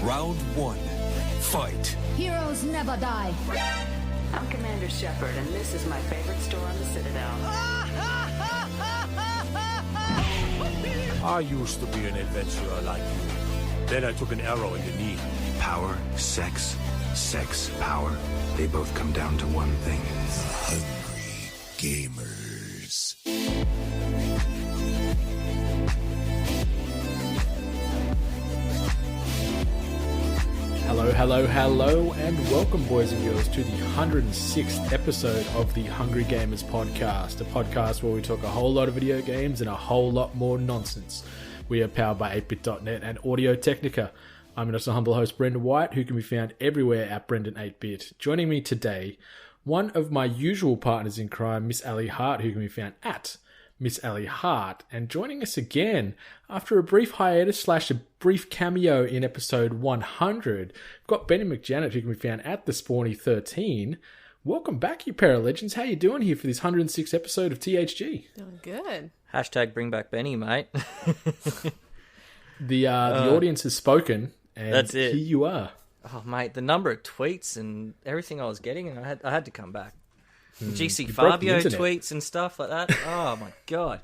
Round 1. Fight. Heroes never die. I'm Commander Shepard, and this is my favorite store on the Citadel. I used to be an adventurer like you. Then I took an arrow in the knee. Power, sex, power. They both come down to one thing. Hungry Gamers. Hello, and welcome, boys and girls, to the 106th episode of the Hungry Gamers podcast, a podcast where we talk a whole lot of video games and a whole lot more nonsense. We are powered by 8bit.net and Audio Technica. I'm your humble host, Brendan White, who can be found everywhere at Brendan8bit. Joining me today, one of my usual partners in crime, Miss Ali Hart, who can be found at Miss Ali Hart, and joining us again after a brief hiatus / a brief cameo in episode 100, we've got Benny McJanet, who can be found at the Spawny13. Welcome back, you pair of legends. How you doing here for this 106th episode of THG? Doing good. Hashtag bring back Benny, mate. The audience has spoken, and that's it. Here you are. Oh, mate, the number of tweets and everything I was getting, and I had to come back. GC You broke the Fabio internet. tweets and stuff like that. Oh my god,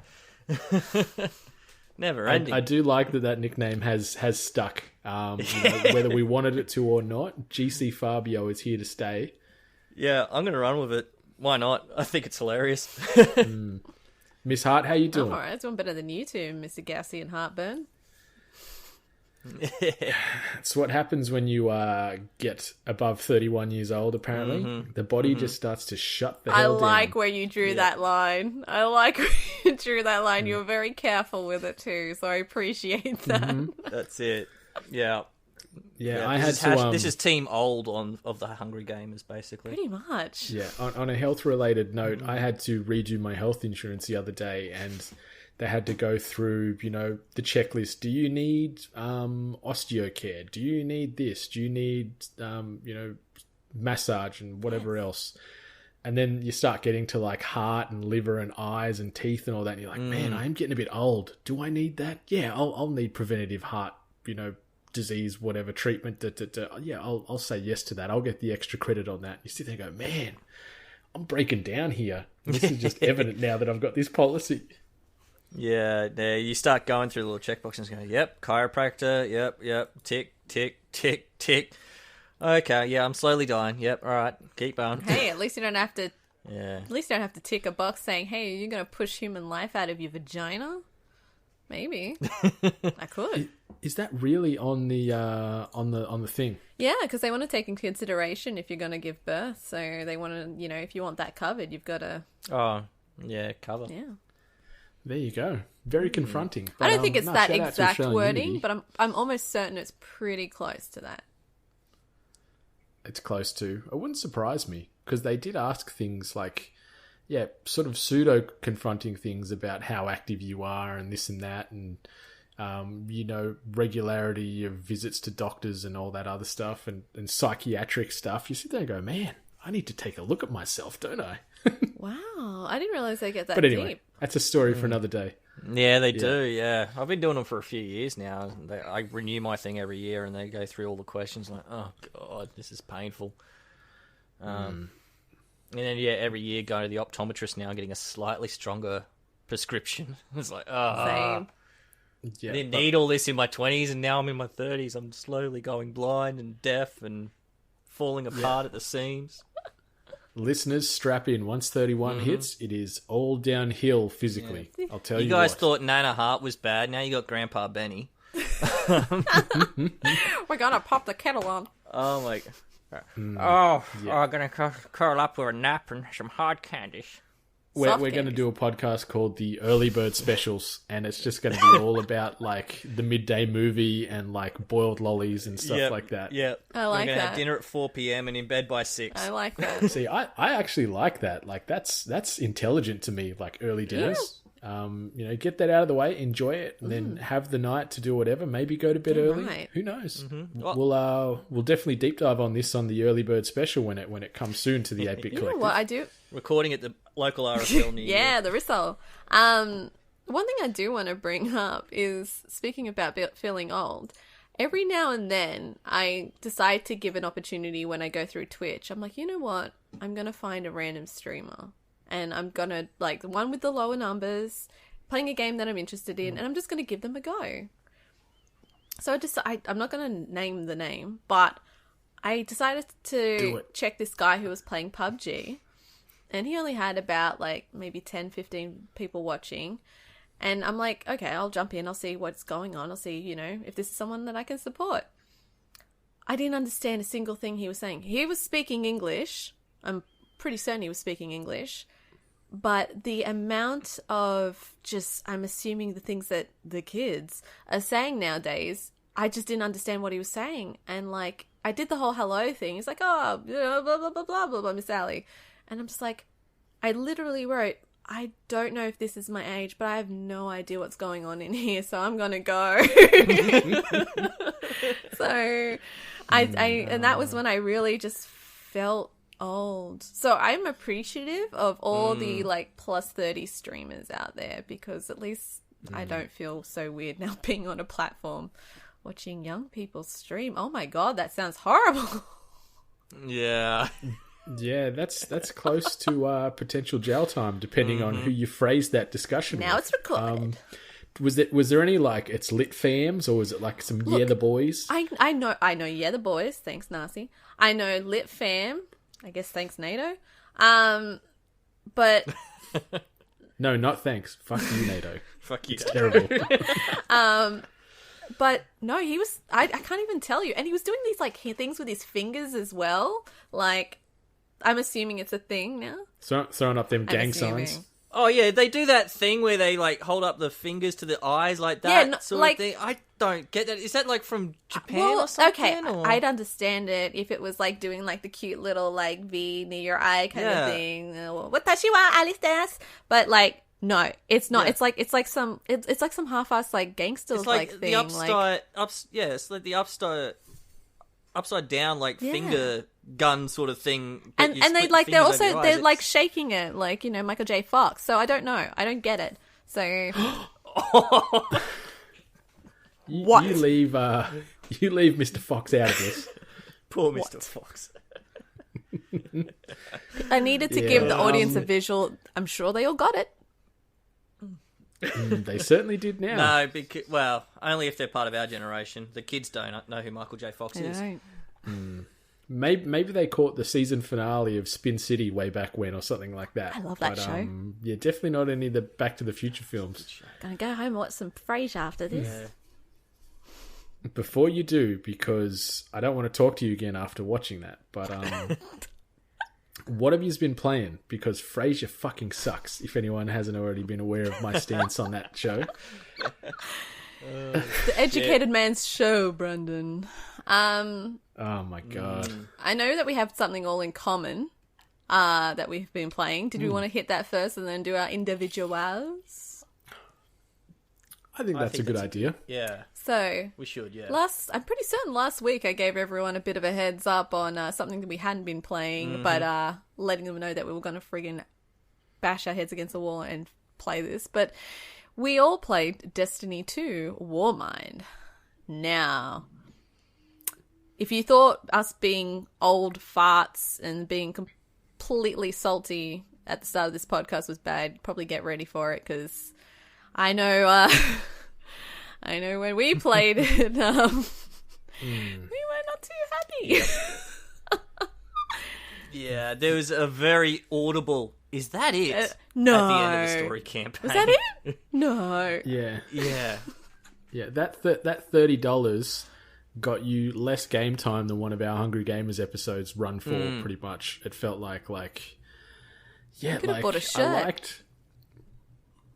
never ending. I do like that nickname has stuck. Whether we wanted it to or not, GC Fabio is here to stay. Yeah, I'm gonna run with it. Why not? I think it's hilarious. Miss Hart, how you doing? I'm alright. It's one better than you two, Mr. Gassy and Heartburn. It's what happens when you get above 31 years old, apparently. The body just starts to shut the hell down. I like where you drew that line. I like where you drew that line. You were very careful with it too, so I appreciate that. That's it. Yeah. Yeah, I had to... this is Team Old of the Hungry Gamers, basically. Pretty much. Yeah, on a health-related note, I had to redo my health insurance the other day, and they had to go through, the checklist. Do you need osteocare? Do you need this? Do you need, massage and whatever else? And then you start getting to like heart and liver and eyes and teeth and all that. And you're like, man, I'm getting a bit old. Do I need that? Yeah, I'll need preventative heart, disease, whatever treatment. Yeah, I'll say yes to that. I'll get the extra credit on that. You sit there and go, man, I'm breaking down here. This is just evident now that I've got this policy. Yeah, you start going through the little checkboxes and going, yep, chiropractor, yep, tick, tick, tick, tick. Okay, yeah, I'm slowly dying. Yep, all right, keep going. Hey, at least you don't have to. Yeah. At least you don't have to tick a box saying, "Hey, are you going to push human life out of your vagina?" Maybe I could. Is that really on the thing? Yeah, because they want to take in consideration if you're going to give birth. So they want to, if you want that covered, you've got to. Oh, yeah, cover. Yeah. There you go. Very confronting. I don't think it's that shout out to exact Australian wording, Unity. but I'm almost certain it's pretty close to that. It's close to. It wouldn't surprise me, because they did ask things like, sort of pseudo-confronting things about how active you are and this and that, and, regularity of visits to doctors and all that other stuff, and psychiatric stuff. You sit there and go, man, I need to take a look at myself, don't I? Wow, I didn't realize they get that But anyway, deep. that's a story for another day. Yeah, they do, yeah. I've been doing them for a few years now. I renew my thing every year, and they go through all the questions like, oh, God, this is painful. And then, every year going to the optometrist now, getting a slightly stronger prescription. It's like, Same. Yeah, I didn't need all this in my 20s, and now I'm in my 30s. I'm slowly going blind and deaf and falling apart at the seams. Listeners, strap in. Once 31 hits, it is all downhill physically. Yeah. I'll tell you. You guys what. thought Nana Hart was bad. Now you got Grandpa Benny. We're gonna pop the kettle on. Oh my! I'm gonna curl up with a nap and some hard candies. We're going to do a podcast called the Early Bird Specials, and it's just going to be all about like the midday movie and like boiled lollies and stuff like that. Yeah, I like We're gonna that. have dinner at 4 p.m. and in bed by 6. I like that. See, I actually like that. Like that's intelligent to me. Like early dinners. Get that out of the way, enjoy it, and then have the night to do whatever. Maybe go to bed early. Right. Who knows? We'll definitely deep dive on this on the Early Bird Special when it comes soon to the 8-Bit You know Collective. what I do? Recording at the local RSL near Yeah, the Rissole. One thing I do want to bring up is, speaking about feeling old, every now and then I decide to give an opportunity when I go through Twitch. I'm like, you know what? I'm going to find a random streamer and I'm going to, like, the one with the lower numbers, playing a game that I'm interested in, and I'm just going to give them a go. So I'm not going to name the name, but I decided to check this guy who was playing PUBG, and he only had about, like, maybe 10, 15 people watching. And I'm like, okay, I'll jump in. I'll see what's going on. I'll see, you know, if this is someone that I can support. I didn't understand a single thing he was saying. He was speaking English. I'm pretty certain he was speaking English. But the amount of I'm assuming the things that the kids are saying nowadays, I just didn't understand what he was saying. And, like, I did the whole hello thing. He's like, oh, blah, blah, blah, blah, blah, blah, blah, Miss Sally. And I'm just like, I literally wrote, I don't know if this is my age, but I have no idea what's going on in here, so I'm gonna go. So, and that was when I really just felt old. So I'm appreciative of all the, like, plus 30 streamers out there, because at least I don't feel so weird now being on a platform watching young people stream. Oh my god, that sounds horrible. Yeah. Yeah, that's close to potential jail time, depending on who you phrase that discussion Now with. it's recorded. Was there any, like, it's lit fams, or was it like some Yeah the Boys? I know Yeah the Boys, thanks Narcy. I know Lit Fam, I guess thanks NATO. But No, not thanks. Fuck you, NATO. Fuck you. It's terrible. But no, he was, I can't even tell you. And he was doing these, like, things with his fingers as well. Like, I'm assuming it's a thing now. Throwing up them gang signs. Oh, yeah, they do that thing where they, like, hold up the fingers to the eyes like that sort of thing. I don't get that. Is that, like, from Japan or something? Okay, or? I'd understand it if it was, like, doing, like, the cute little, like, V near your eye kind of thing. Watashi wa Alice desu. But, like, no, it's not. Yeah. It's like some half-assed, like, gangster like thing. The it's like the upside down, like, finger gun sort of thing. And they're like shaking it, like, you know, Michael J. Fox. So I don't know. I don't get it. So what? You leave Mr. Fox out of this. Poor Mr. Fox. I needed to give the audience a visual. I'm sure they all got it. They certainly did now. No, well, only if they're part of our generation. The kids don't know who Michael J. Fox is. Maybe they caught the season finale of Spin City way back when, or something like that. I love that show. Yeah, definitely not any of the Back to the Future films. Gonna go home and watch some Frasier after this. Yeah. Before you do, because I don't want to talk to you again after watching that, but what have you been playing? Because Frasier fucking sucks, if anyone hasn't already been aware of my stance on that show. The educated man's show, Brendan. Oh my god. I know that we have something all in common that we've been playing. Did we want to hit that first and then do our individuals? I think that's a good idea. Yeah. So we should, yeah. I'm pretty certain last week I gave everyone a bit of a heads up on something that we hadn't been playing, but letting them know that we were going to friggin' bash our heads against the wall and play this. But we all played Destiny 2 Warmind. Now, if you thought us being old farts and being completely salty at the start of this podcast was bad, probably get ready for it, because I know I know when we played it, we were not too happy. Yeah, there was a very audible, is that it? No. At the end of the story campaign. Was that it? No. Yeah. Yeah. Yeah, that $30 got you less game time than one of our Hungry Gamers episodes run for, pretty much. It felt like yeah, you could have bought a shirt.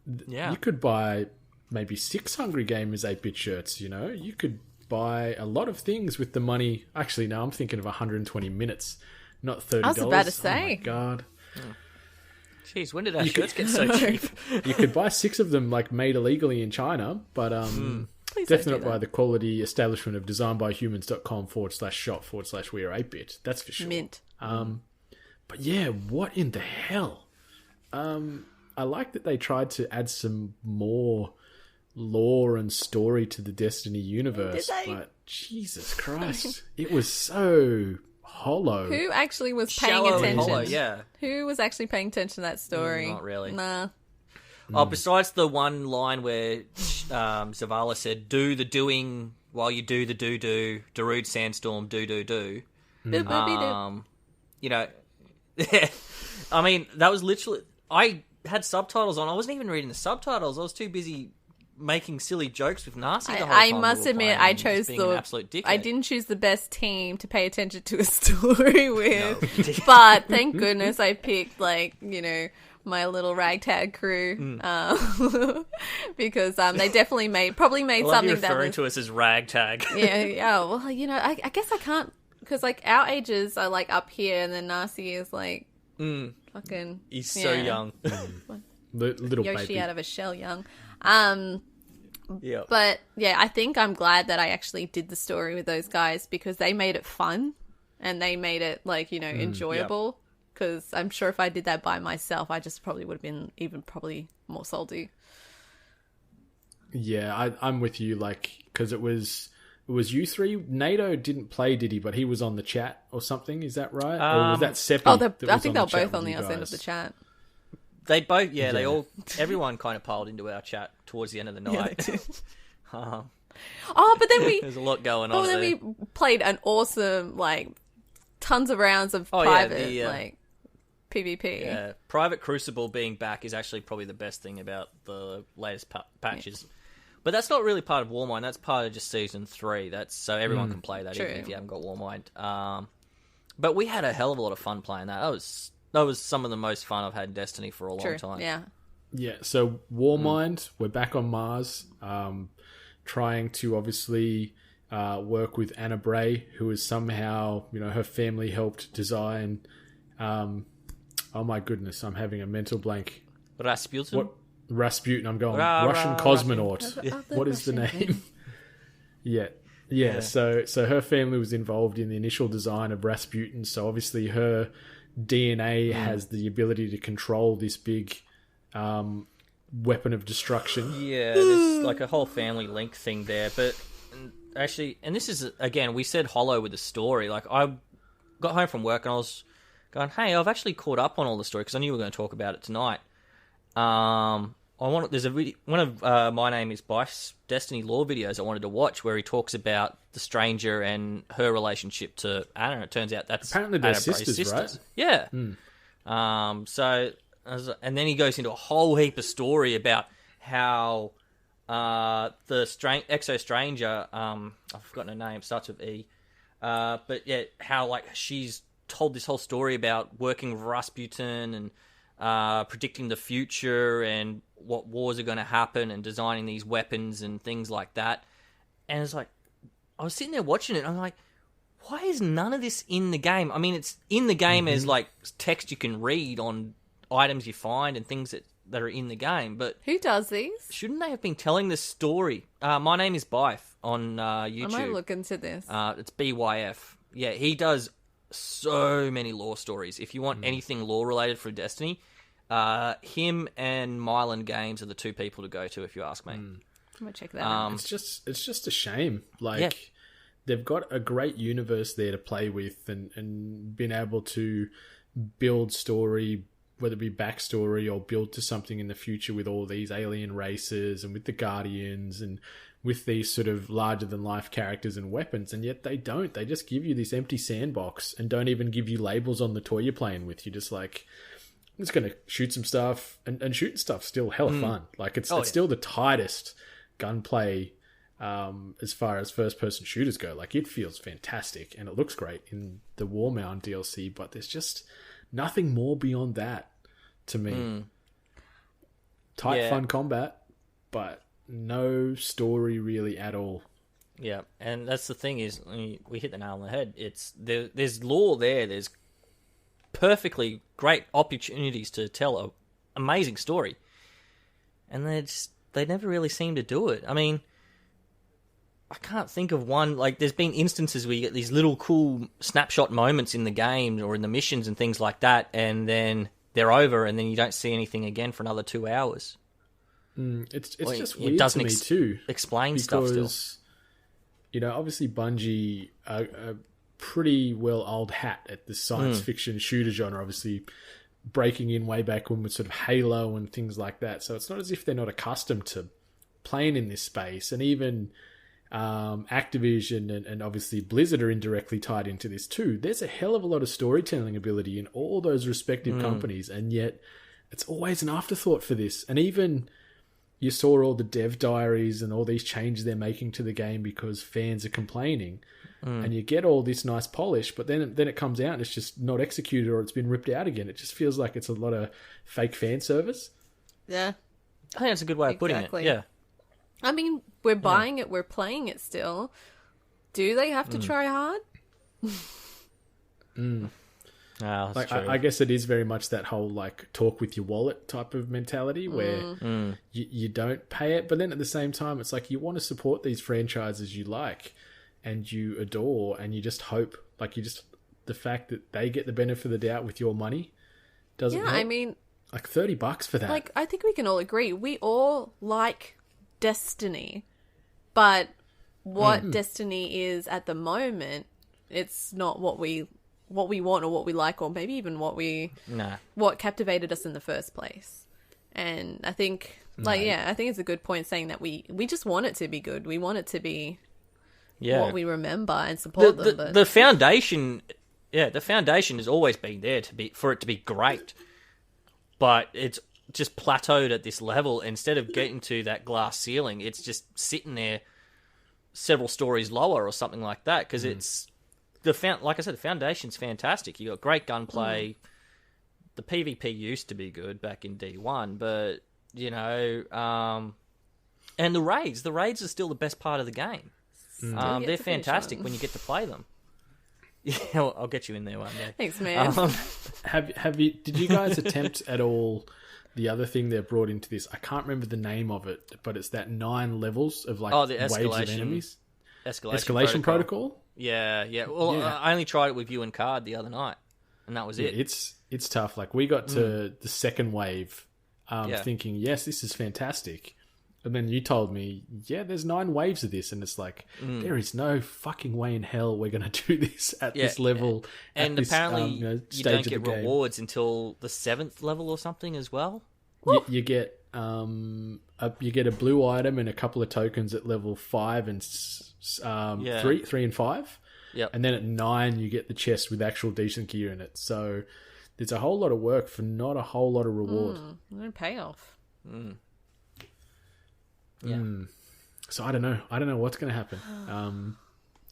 You could buy maybe 6 Hungry Gamers 8-bit shirts, you know? You could buy a lot of things with the money. Actually, no, I'm thinking of 120 minutes, not $30. I was about to say. Oh my god. Jeez, when did our shirts get so cheap? You could buy 6 of them, like, made illegally in China, but definitely not by the quality establishment of designbyhumans.com/shop/we are 8-bit. That's for sure. Mint. But yeah, what in the hell? I like that they tried to add some more lore and story to the Destiny universe, but Jesus Christ, it was so hollow. Who actually was paying Shallow and attention? hollow, yeah. Who was actually paying attention to that story? Not really. Nah. Oh, besides the one line where Zavala said, "Do the doing while you do the do, Darude Sandstorm, do." Boop, boopy, doop. You know, I mean, that was literally. I had subtitles on. I wasn't even reading the subtitles. I was too busy making silly jokes with Narcy the whole time. I must admit, I chose being an absolute dickhead. I didn't choose the best team to pay attention to a story with, but thank goodness I picked my little ragtag crew because they definitely probably made I love something you that referring was to us as ragtag. yeah. Well, I guess I can't because our ages are up here, and then Narcy is fucking. He's so young. Little Yoshi baby. out of a shell, young. Yeah. But yeah, I think I'm glad that I actually did the story with those guys because they made it fun and they made it enjoyable. Because I'm sure if I did that by myself, I just probably would have been even probably more salty. Yeah, I'm with you. Because it was you three. NATO didn't play, did he? But he was on the chat or something. Is that right? Or was that Seppi? I think they were both on the other end of the chat. They both, they all, everyone kind of piled into our chat towards the end of the night. But then there's a lot going on. Oh, then we played an awesome, tons of rounds of private, PvP. Yeah, Private Crucible being back is actually probably the best thing about the latest patches. Yeah. But that's not really part of Warmind. That's part of just Season 3. That's so everyone can play that, even if you haven't got Warmind. But we had a hell of a lot of fun playing that. That was some of the most fun I've had in Destiny for a long time. Yeah. Yeah, so Warmind, we're back on Mars, trying to obviously work with Anna Bray, who is somehow, her family helped design... oh my goodness, I'm having a mental blank. Rasputin? What? Rasputin, I'm going. Russian cosmonaut. What is the name? Yeah. So her family was involved in the initial design of Rasputin, so obviously her DNA has the ability to control this big weapon of destruction. Yeah, there's a whole family link thing there. But actually, and this is, again, we said hollow with the story. I got home from work and I was going, hey, I've actually caught up on all the story because I knew we were going to talk about it tonight. There's a video, one of My Name is Bife's Destiny lore videos I wanted to watch where he talks about the Stranger and her relationship to Anna. It turns out that's apparently they're Anna Bray's sisters, right? Yeah. And then he goes into a whole heap of story about how the Exo Stranger, I've forgotten her name, starts with E, but yeah, how she's told this whole story about working with Rasputin and predicting the future and what wars are going to happen and designing these weapons and things like that. And it's I was sitting there watching it and I'm like, why is none of this in the game? I mean, it's in the game as text you can read on items you find and things that are in the game, but who does these? Shouldn't they have been telling this story? My Name is Bife on YouTube. I might look into this. It's BYF. Yeah, he does so many lore stories. If you want anything lore related for Destiny, him and Mylan Games are the two people to go to, if you ask me. I'm gonna check that out. It's just a shame. They've got a great universe there to play with and been able to build story, whether it be backstory or build to something in the future with all these alien races and with the Guardians and with these sort of larger-than-life characters and weapons, and yet they don't. They just give you this empty sandbox and don't even give you labels on the toy you're playing with. You're just I'm just going to shoot some stuff, and shooting stuff's still hella fun. It's still the tightest gunplay as far as first-person shooters go. It feels fantastic, and it looks great in the Warmind DLC, but there's just nothing more beyond that to me. Tight, fun combat, but no story really at all. Yeah, and that's the thing is, we hit the nail on the head. There's lore there. There's perfectly great opportunities to tell an amazing story, and they never really seem to do it. I mean, I can't think of one. There's been instances where you get these little cool snapshot moments in the game or in the missions and things like that, and then they're over, and then you don't see anything again for another 2 hours. It's Well, just it weird to doesn't me too. explain stuff still. Because, obviously Bungie are a pretty well old hat at the science fiction shooter genre, obviously breaking in way back when with sort of Halo and things like that. So it's not as if they're not accustomed to playing in this space. And even Activision and obviously Blizzard are indirectly tied into this too. There's a hell of a lot of storytelling ability in all those respective companies, and yet it's always an afterthought for this. And even you saw all the dev diaries and all these changes they're making to the game because fans are complaining. And you get all this nice polish, but then it comes out and it's just not executed or it's been ripped out again. It just feels like it's a lot of fake fan service. Yeah. I think that's a good way of putting it. Yeah. I mean, we're buying it, we're playing it still. Do they have to try hard? Like, I guess it is very much that whole like talk with your wallet type of mentality where you don't pay it, but then at the same time it's like you want to support these franchises you like and you adore, and you just hope, like, the fact that they get the benefit of the doubt with your money doesn't help. I mean, like $30 for that. Like, I think we can all agree we all like Destiny, but what Destiny is at the moment, it's not what we want or what we like, or maybe even what captivated us in the first place. And I think, I think it's a good point saying that we just want it to be good. We want it to be what we remember and support them. But the foundation, the foundation has always been there for it to be great, but it's just plateaued at this level. Instead of getting to that glass ceiling, it's just sitting there several stories lower or something like that, because it's like I said, the foundation's fantastic. You got great gunplay. The PvP used to be good back in D1, but and the raids are still the best part of the game. They're fantastic when you get to play them. Yeah, I'll get you in there one day. Thanks, man. Did you guys attempt at all the other thing they've brought into this? I can't remember the name of it, but it's that 9 levels of like the waves of enemies. Escalation protocol. Yeah. Well, I only tried it with you and Card the other night, and that was it. It's tough. Like, we got to the second wave, thinking, yes, this is fantastic. And then you told me, there's 9 waves of this. And it's like, there is no fucking way in hell we're going to do this at this level. And this, apparently you don't get game. rewards until the 7th level or something as well. You get a blue item and a couple of tokens at level 5 and 3 and 5. Yep. And then at 9, you get the chest with actual decent gear in it. So there's a whole lot of work for not a whole lot of reward. No payoff. Yeah. So I don't know what's going to happen.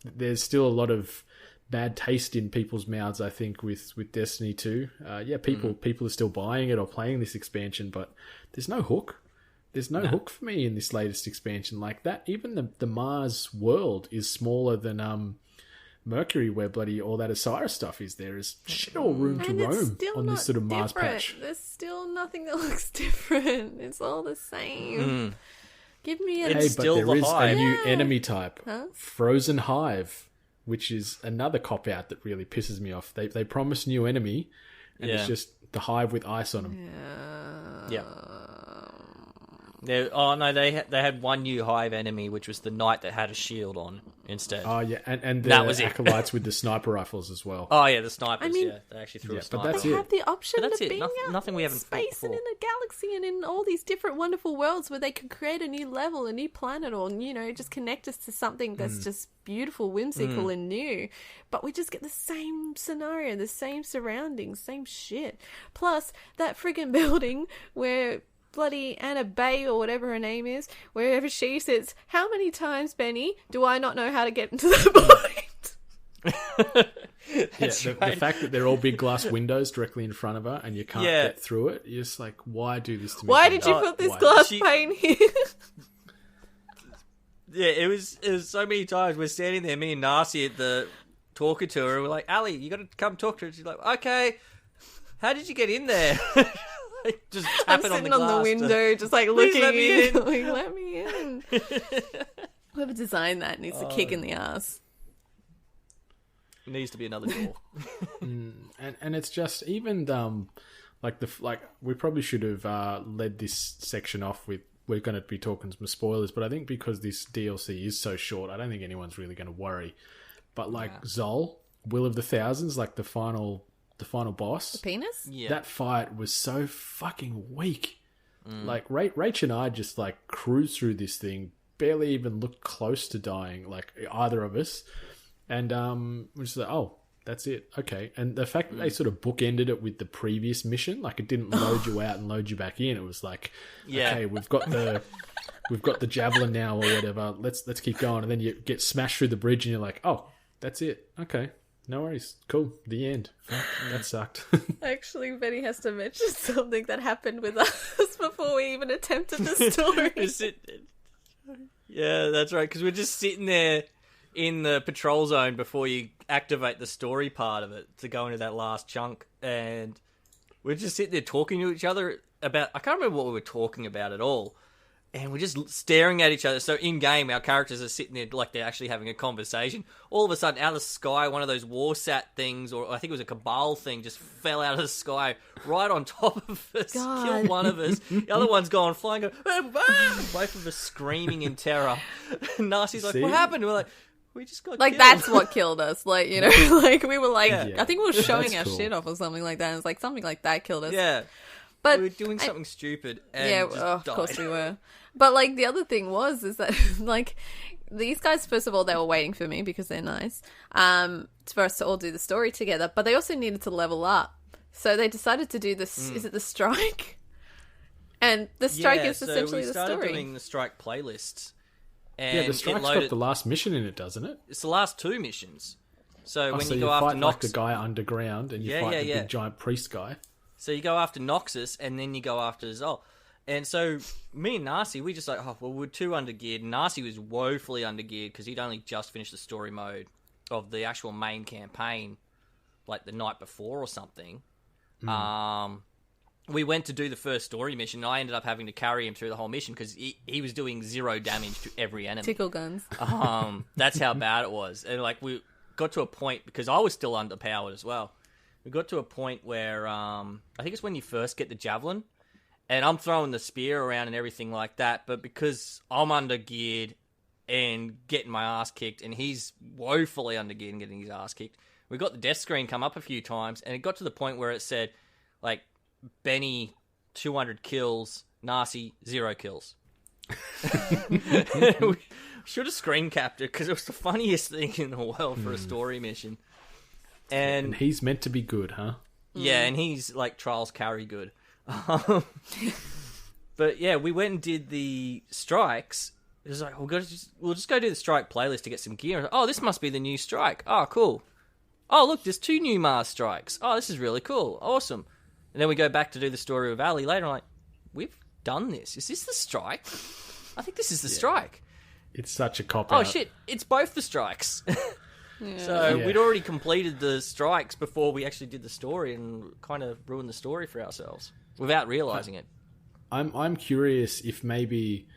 There's still a lot of bad taste in people's mouths, I think, with Destiny 2. People are still buying it or playing this expansion, but there's no hook. There's no hook for me in this latest expansion like that. Even the Mars world is smaller than Mercury, where bloody all that Osiris stuff is. There is shit all room to roam on this sort of Mars patch. There's still nothing that looks different. It's all the same. Give me a... But there is a new enemy type, Frozen Hive, which is another cop-out that really pisses me off. They promise new enemy, and it's just the hive with ice on them. Yeah. They had one new hive enemy, which was the knight that had a shield on instead. Oh yeah, and the that was acolytes with the sniper rifles as well. Oh yeah, the snipers. They actually threw a sniper. But that's they have the option of being nothing we haven't in space and in a galaxy and in all these different wonderful worlds where they can create a new level, a new planet, or just connect us to something that's just beautiful, whimsical, and new. But we just get the same scenario, the same surroundings, same shit. Plus that friggin' building where bloody Anna Bay or whatever her name is, wherever she sits, how many times, Benny, do I not know how to get into the point? The fact that they're all big glass windows directly in front of her and you can't get through it, you're just like, why do this to me? Why did you put this glass pane here? It was so many times we're standing there, me and Narcy at the talking to her, and we're like, Ali, you got to come talk to her. She's like, okay, how did you get in there? Just I'm sitting on the window, just like looking in. Like, let me in. Whoever designed that needs a kick in the ass. It needs to be another door. And it's just even we probably should have led this section off with we're going to be talking some spoilers, but I think because this DLC is so short, I don't think anyone's really going to worry. But like Zol, Will of the Thousands, like the final boss, The penis? Yeah. that fight was so fucking weak. Like Rach and I just like cruised through this thing, barely even looked close to dying, like either of us, and we're just like, oh, that's it, okay. And the fact that they sort of bookended it with the previous mission, like it didn't load you out and load you back in. It was like, okay, we've got the javelin now or whatever. Let's keep going. And then you get smashed through the bridge, and you're like, oh, that's it, okay. No worries. Cool. The end. Fuck, that sucked. Actually, Benny has to mention something that happened with us before we even attempted the story. Yeah, that's right, because we're just sitting there in the patrol zone before you activate the story part of it to go into that last chunk, and we're just sitting there talking to each other about... I can't remember what we were talking about at all, and we're just staring at each other. So in-game, our characters are sitting there like they're actually having a conversation. All of a sudden, out of the sky, one of those Warsat things, or I think it was a Cabal thing, just fell out of the sky right on top of us, killed one of us. The other one's gone flying, both of us screaming in terror. And Narcy's like, what happened? We're like, we just got Like, killed. that's what killed us. Like, you know, like, we were like, Yeah. I think we were showing our cool. shit off or something like that. And it's like, something like that killed us. Yeah. But We were doing something stupid and yeah, just of died. course we were. But, like, the other thing is that, like, these guys, first of all, they were waiting for me because they're nice, for us to all do the story together. But they also needed to level up. So they decided to do this, is it the strike? And the strike is essentially the so we started story. doing the strike playlists. And Yeah, the strike's loaded... got the last mission in it, doesn't it? It's the last two missions. So when so you go after fight Nox... like the guy underground, and you fight the big giant priest guy. So you go after Noxus, and then you go after Zol. And so me and Narcy, we just like, oh, well, we're too undergeared. Narcy was woefully undergeared because he'd only just finished the story mode of the actual main campaign, like the night before or something. We went to do the first story mission, and I ended up having to carry him through the whole mission because he was doing 0 damage to every enemy. Tickle guns. That's how bad it was. And like we got to a point, because I was still underpowered as well. We got to a point where I think it's when you first get the javelin, and I'm throwing the spear around and everything like that, but because I'm undergeared and getting my ass kicked, and he's woefully undergeared and getting his ass kicked, we got the death screen come up a few times, and it got to the point where it said, like, Benny 200 kills, Narcy 0 kills. We should have screen capped it because it was the funniest thing in the world for a story mission. And he's meant to be good, huh? Yeah, and he's like Trials carry good. But yeah, we went and did the strikes. It was like, we'll just go do the strike playlist to get some gear. Oh, this must be the new strike. Oh, cool. Oh, look, there's 2 new Mars strikes. Oh, this is really cool. Awesome. And then we go back to do the story of Ali later. I'm like, we've done this. Is this the strike? I think this is the strike. It's such a cop-out. Oh, shit. It's both the strikes. So we'd already completed the strikes before we actually did the story and kind of ruined the story for ourselves without realizing it. I'm curious if maybe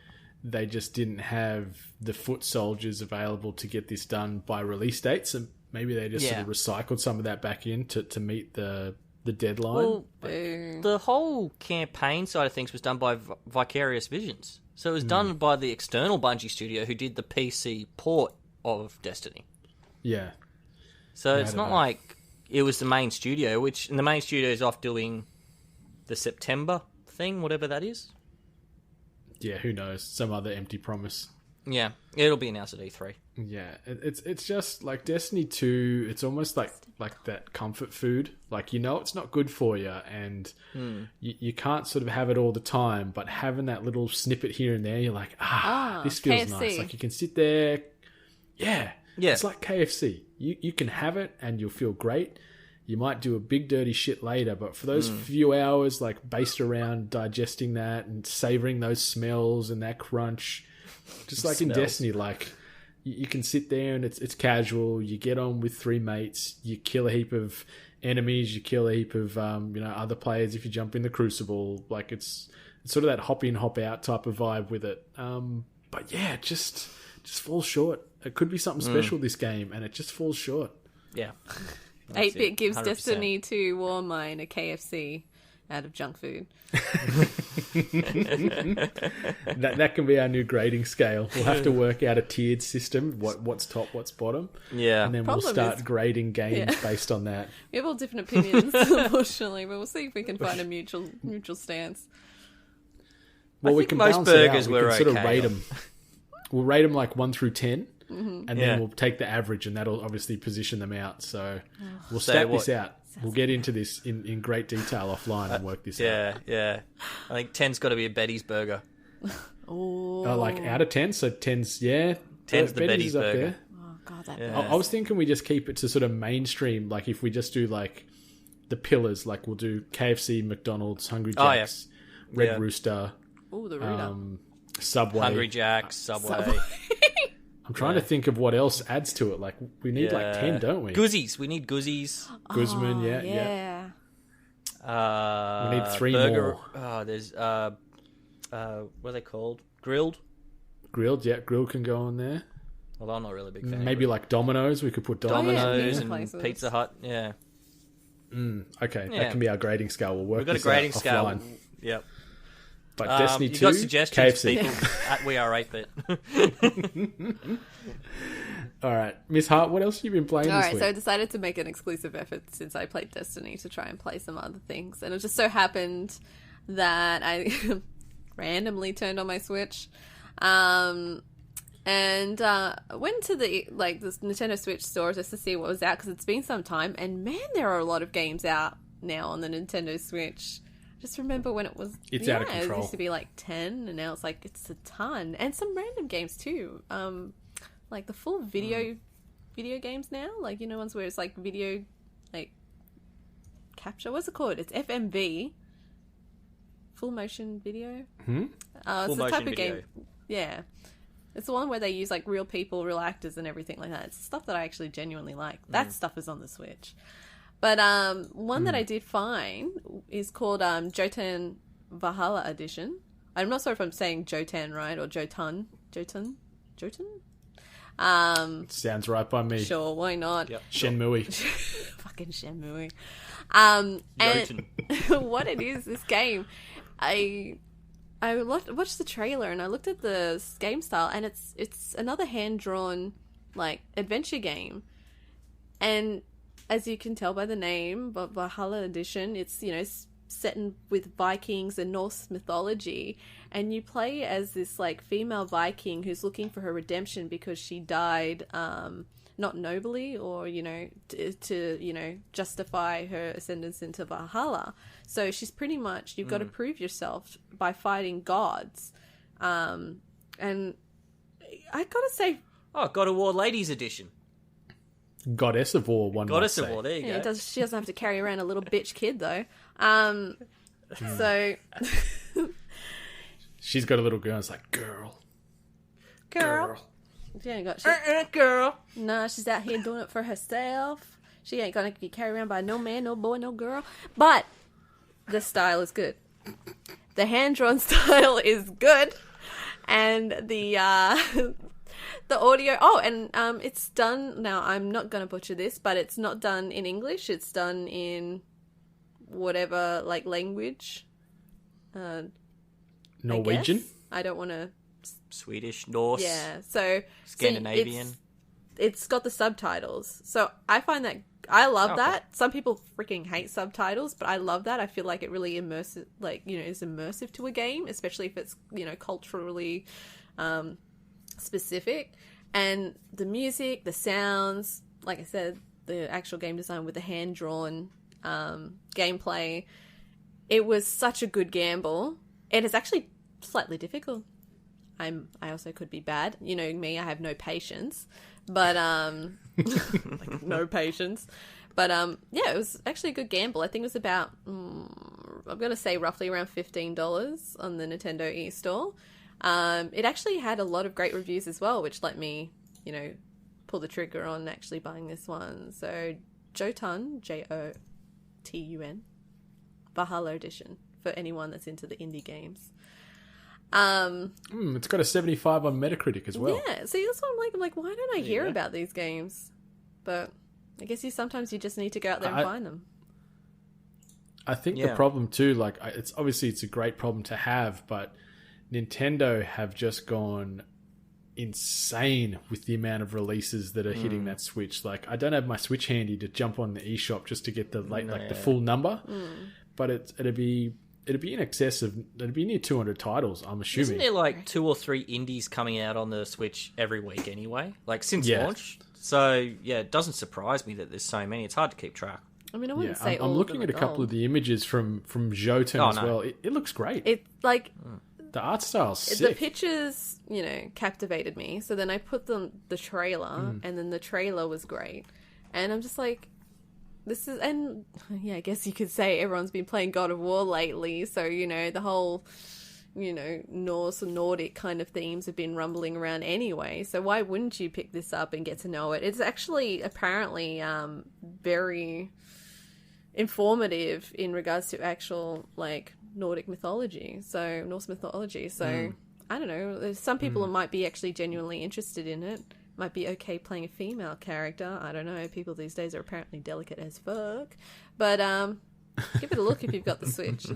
they just didn't have the foot soldiers available to get this done by release dates, and maybe they just sort of recycled some of that back in to meet the deadline. Well, the whole campaign side of things was done by Vicarious Visions. So it was done by the external Bungie studio who did the PC port of Destiny. Yeah. So it's not like it was the main studio, and the main studio is off doing the September thing, whatever that is. Yeah, who knows? Some other empty promise. Yeah, it'll be announced at E3. Yeah, it's just like Destiny 2, it's almost like that comfort food. Like, you know it's not good for you, and you can't sort of have it all the time, but having that little snippet here and there, you're like, this feels KFC. nice. Like, you can sit there. Yeah. Yeah. It's like KFC. You can have it and you'll feel great. You might do a big dirty shit later, but for those few hours, like, based around digesting that and savoring those smells and that crunch, just like in Destiny, like, you can sit there and it's casual. You get on with 3 mates. You kill a heap of enemies. You kill a heap of other players if you jump in the Crucible. Like, it's sort of that hop in, hop out type of vibe with it. But yeah, just falls short. It could be something special, this game, and it just falls short. Yeah. 8-Bit gives 100%. Destiny to Warmind a KFC out of junk food. That can be our new grading scale. We'll have to work out a tiered system. What's top, what's bottom. Yeah. And then we'll start grading games based on that. We have all different opinions, unfortunately, but we'll see if we can find a mutual stance. Well, I we think can most balance it out. burgers We were can sort of okay. rate them. We'll rate them like 1 through 10, Mm-hmm. and then we'll take the average, and that'll obviously position them out. So we'll So stat what- this out. We'll get into this in great detail offline and work this out. Yeah. I think 10's got to be a Betty's burger. Like out of 10, so 10's, 10's the Betty's up burger. there. Oh, God, that Yeah. I was thinking we just keep it to sort of mainstream. Like if we just do like the pillars, like we'll do KFC, McDonald's, Hungry Oh, yeah. Jack's, Red Yeah. Rooster, Oh, the Rooter. Subway. Hungry Jack's, Subway. I'm trying to think of what else adds to it. Like we need like 10, don't we? Goosies. We need Goosies. Guzman, yeah. We need 3 burger, more. Oh, there's what are they called? Grilled. Grilled, yeah. Grilled can go on there. Although I'm not really a big fan. Maybe like Domino's. We could put Domino's. Domino's pizza and places. Pizza Hut. Yeah, Okay, Yeah. that can be our grading scale. We'll work we've got a this grading out scale. offline. Yep. But Destiny you 2, got suggestions, KFC. people at We Are 8-Bit. All right. Miss Hart, what else have you been playing All this right, week? so I decided to make an exclusive effort since I played Destiny to try and play some other things. And it just so happened that I randomly turned on my Switch. And went to the this Nintendo Switch store just to see what was out because it's been some time. And man, there are a lot of games out now on the Nintendo Switch. Just remember when it was Out of control. It used to be like 10, and now it's like it's a ton, and some random games too. Like the full video games now, like ones where it's like video capture. What's it called? It's FMV, full motion video. Full It's the motion type of video. game. Yeah, it's the one where they use like real people, real actors, and everything like that. It's stuff that I actually genuinely like. That stuff is on the Switch. But one that I did find is called Jotan Valhalla Edition. I'm not sure if I'm saying Jotan right or Jotun. Jotun? Sounds right by me. Sure, why not? Yep. Shenmue. Fucking Shenmue. And Jotun. what it is, this game, I watched the trailer and I looked at the game style, and it's another hand-drawn adventure game. And as you can tell by the name, but Valhalla Edition, it's set with Vikings and Norse mythology, and you play as this female Viking who's looking for her redemption because she died not nobly, or to justify her ascendance into Valhalla. So she's pretty much, you've got to prove yourself by fighting gods, and I gotta say, God of War Ladies Edition. Goddess of War, one Goddess might of say. War. There you go. she doesn't have to carry around a little bitch kid though. So She's got a little girl. It's like, girl. she ain't got shit. Girl. No, she's out here doing it for herself. She ain't gonna be carried around by no man, no boy, no girl. But the style is good. The hand-drawn style is good. And the audio... Oh, and it's done... Now, I'm not gonna butcher this, but it's not done in English. It's done in whatever, language. Norwegian? I don't want to... Swedish, Norse, Yeah, so... Scandinavian. It's got the subtitles. So I find that I love that. Some people freaking hate subtitles, but I love that. I feel like it really is immersive to a game, especially if it's, culturally specific. And the music, the sounds, like I said, the actual game design with the hand-drawn gameplay, it was such a good gamble. It is actually slightly difficult. I also could be bad. You know me, I have no patience. But, no patience. But, yeah, it was actually a good gamble. I think it was about, I'm going to say roughly around $15 on the Nintendo eStore. It actually had a lot of great reviews as well, which let me, pull the trigger on actually buying this one. So, Jotun, Jotun, Valhalla Edition, for anyone that's into the indie games. It's got a 75 on Metacritic as well. Yeah, see, that's what I'm like, why don't I hear about these games? But I guess sometimes you just need to go out there and find them. I think the problem too, like it's obviously it's a great problem to have, but Nintendo have just gone insane with the amount of releases that are hitting that Switch. Like I don't have my Switch handy to jump on the eShop just to get the the full number, but it'd be in excess of it'd be near 200 titles. I'm assuming. Isn't there like 2 or 3 indies coming out on the Switch every week anyway? Like since launch. So yeah, it doesn't surprise me that there's so many. It's hard to keep track. I mean, I wouldn't say all I'm of looking them at a couple gold. of the images from Jotun as well. It looks great. It like the art style's the sick. pictures, captivated me. So then I put the trailer, and then the trailer was great. And I'm just like, this is, and yeah, I guess you could say everyone's been playing God of War lately. So the whole, Norse and Nordic kind of themes have been rumbling around anyway. So why wouldn't you pick this up and get to know it? It's actually apparently very informative in regards to actual Nordic mythology, so Norse mythology. So I don't know. There's some people might be actually genuinely interested in it. Might be okay playing a female character. I don't know. People these days are apparently delicate as fuck. But give it a look if you've got the Switch.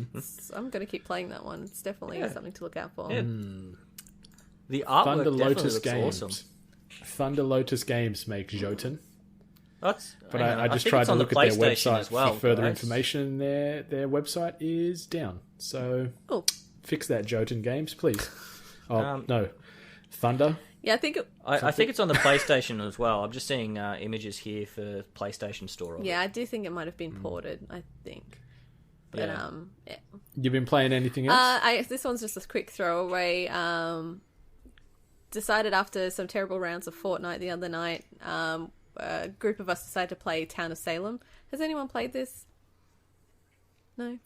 I'm going to keep playing that one. It's definitely something to look out for. Yeah. The artwork Thunder definitely Lotus looks Games. awesome. Thunder Lotus Games make Jotun. But I just think tried it's to on look the at their PlayStation website as well, for further guys. information. Their website is down. So fix that, Jotun Games, please. Oh, no. Thunder? Yeah, I think... I think it's on the PlayStation as well. I'm just seeing images here for PlayStation Store. Yeah, I do think it might have been ported, I think. But, yeah. You've been playing anything else? This one's just a quick throwaway. Decided after some terrible rounds of Fortnite the other night, a group of us decided to play Town of Salem. Has anyone played this? No?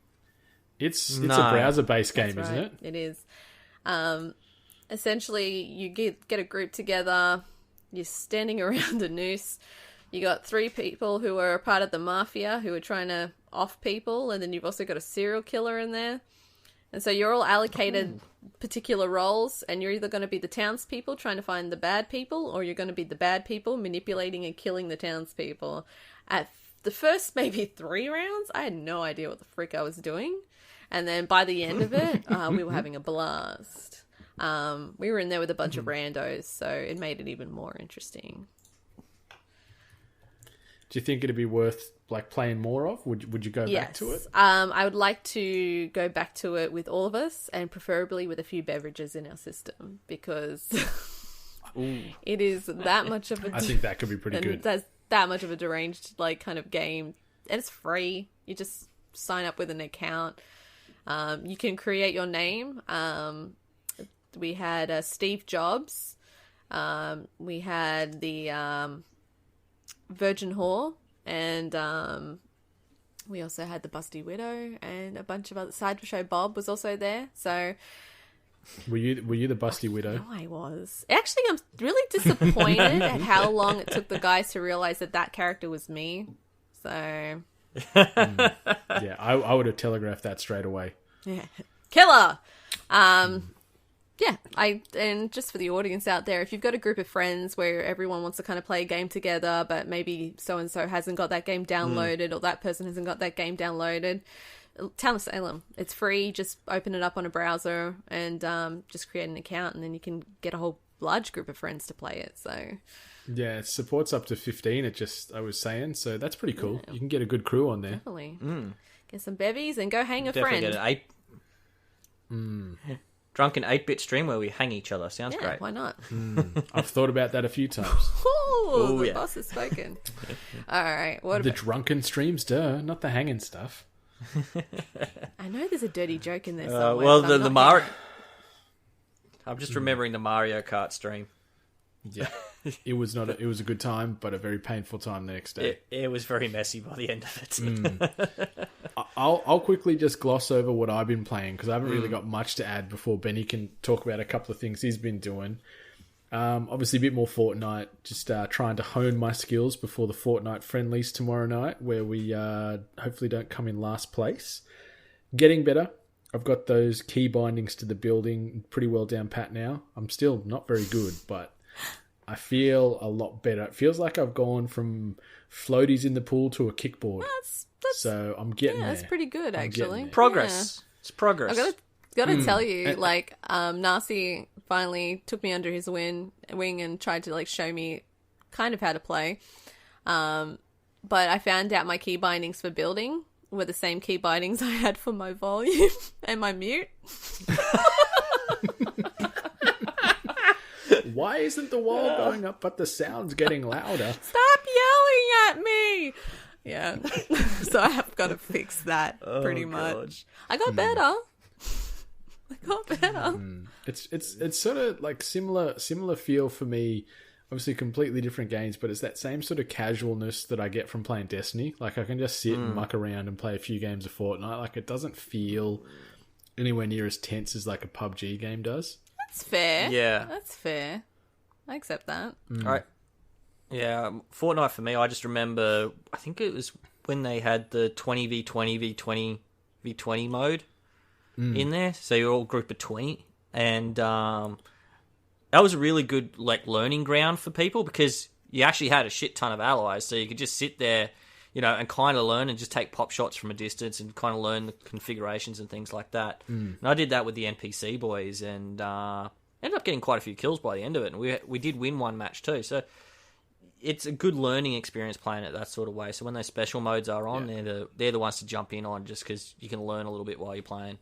It's a browser-based game, That's isn't right. it? It is. Essentially, you get a group together, you're standing around a noose, you got 3 people who are a part of the mafia who are trying to off people, and then you've also got a serial killer in there. And so you're all allocated particular roles, and you're either going to be the townspeople trying to find the bad people, or you're going to be the bad people manipulating and killing the townspeople. At the first maybe 3 rounds, I had no idea what the frick I was doing. And then by the end of it, we were having a blast. We were in there with a bunch of randos, so it made it even more interesting. Do you think it'd be worth playing more of? Would you go back to it? I would like to go back to it with all of us, and preferably with a few beverages in our system, because it is that much of a... I think that could be pretty good. That's that much of a deranged kind of game, and it's free. You just sign up with an account. You can create your name. We had Steve Jobs. We had the Virgin Whore, and we also had the Busty Widow, and a bunch of other... Sideshow Bob was also there, so... Were you the Busty Widow? No, I was. Actually, I'm really disappointed at how long it took the guys to realize that character was me, so... Yeah, I would have telegraphed that straight away. Yeah. Killer! Yeah, and just for the audience out there, if you've got a group of friends where everyone wants to kind of play a game together, but maybe so-and-so hasn't got that game downloaded, or that person hasn't got that game downloaded, Town of Salem. It's free. Just open it up on a browser and just create an account, and then you can get a whole large group of friends to play it. So yeah, it supports up to 15. I was saying, so that's pretty cool. Yeah. You can get a good crew on there. Definitely. Get some bevies and go hang a Definitely friend. Get an drunken 8-bit stream where we hang each other. Sounds great. Why not? I've thought about that a few times. The boss has spoken. All right. What the about... drunken streams, not the hanging stuff. I know there's a dirty joke in there somewhere. Well, the Mario... I'm just remembering the Mario Kart stream. Yeah. It was a good time, but a very painful time the next day. It was very messy by the end of it. I'll quickly just gloss over what I've been playing, because I haven't really got much to add before Benny can talk about a couple of things he's been doing. Obviously a bit more Fortnite, just trying to hone my skills before the Fortnite friendlies tomorrow night, where we hopefully don't come in last place. Getting better. I've got those key bindings to the building pretty well down pat now. I'm still not very good, but I feel a lot better. It feels like I've gone from floaties in the pool to a kickboard. That's So I'm getting there. That's pretty good, I'm getting actually. there. Progress. It's progress. I've gotta tell you, like, Narcy finally took me under his wing and tried to, like, show me kind of how to play. But I found out my key bindings for building were the same key bindings I had for my volume and my mute. Why isn't the wall going up but the sound's getting louder? Stop yelling at me! Yeah. So I have got to fix that pretty much. I got better. I got better. It's sort of like similar feel for me. Obviously completely different games, but it's that same sort of casualness that I get from playing Destiny. Like I can just sit and muck around and play a few games of Fortnite. Like it doesn't feel anywhere near as tense as like a PUBG game does. That's fair. Yeah. That's fair. I accept that. Right. Yeah, Fortnite for me, I just remember, I think it was when they had the 20v20v20v20 mode in there. So you're all group of 20. And that was a really good like learning ground for people because you actually had a shit ton of allies. So you could just sit there, you know, and kind of learn and just take pop shots from a distance and kind of learn the configurations and things like that. And I did that with the NPC boys and ended up getting quite a few kills by the end of it. And we did win one match too. So it's a good learning experience playing it that sort of way. So when those special modes are on, they're the ones to jump in on just because you can learn a little bit while you're playing.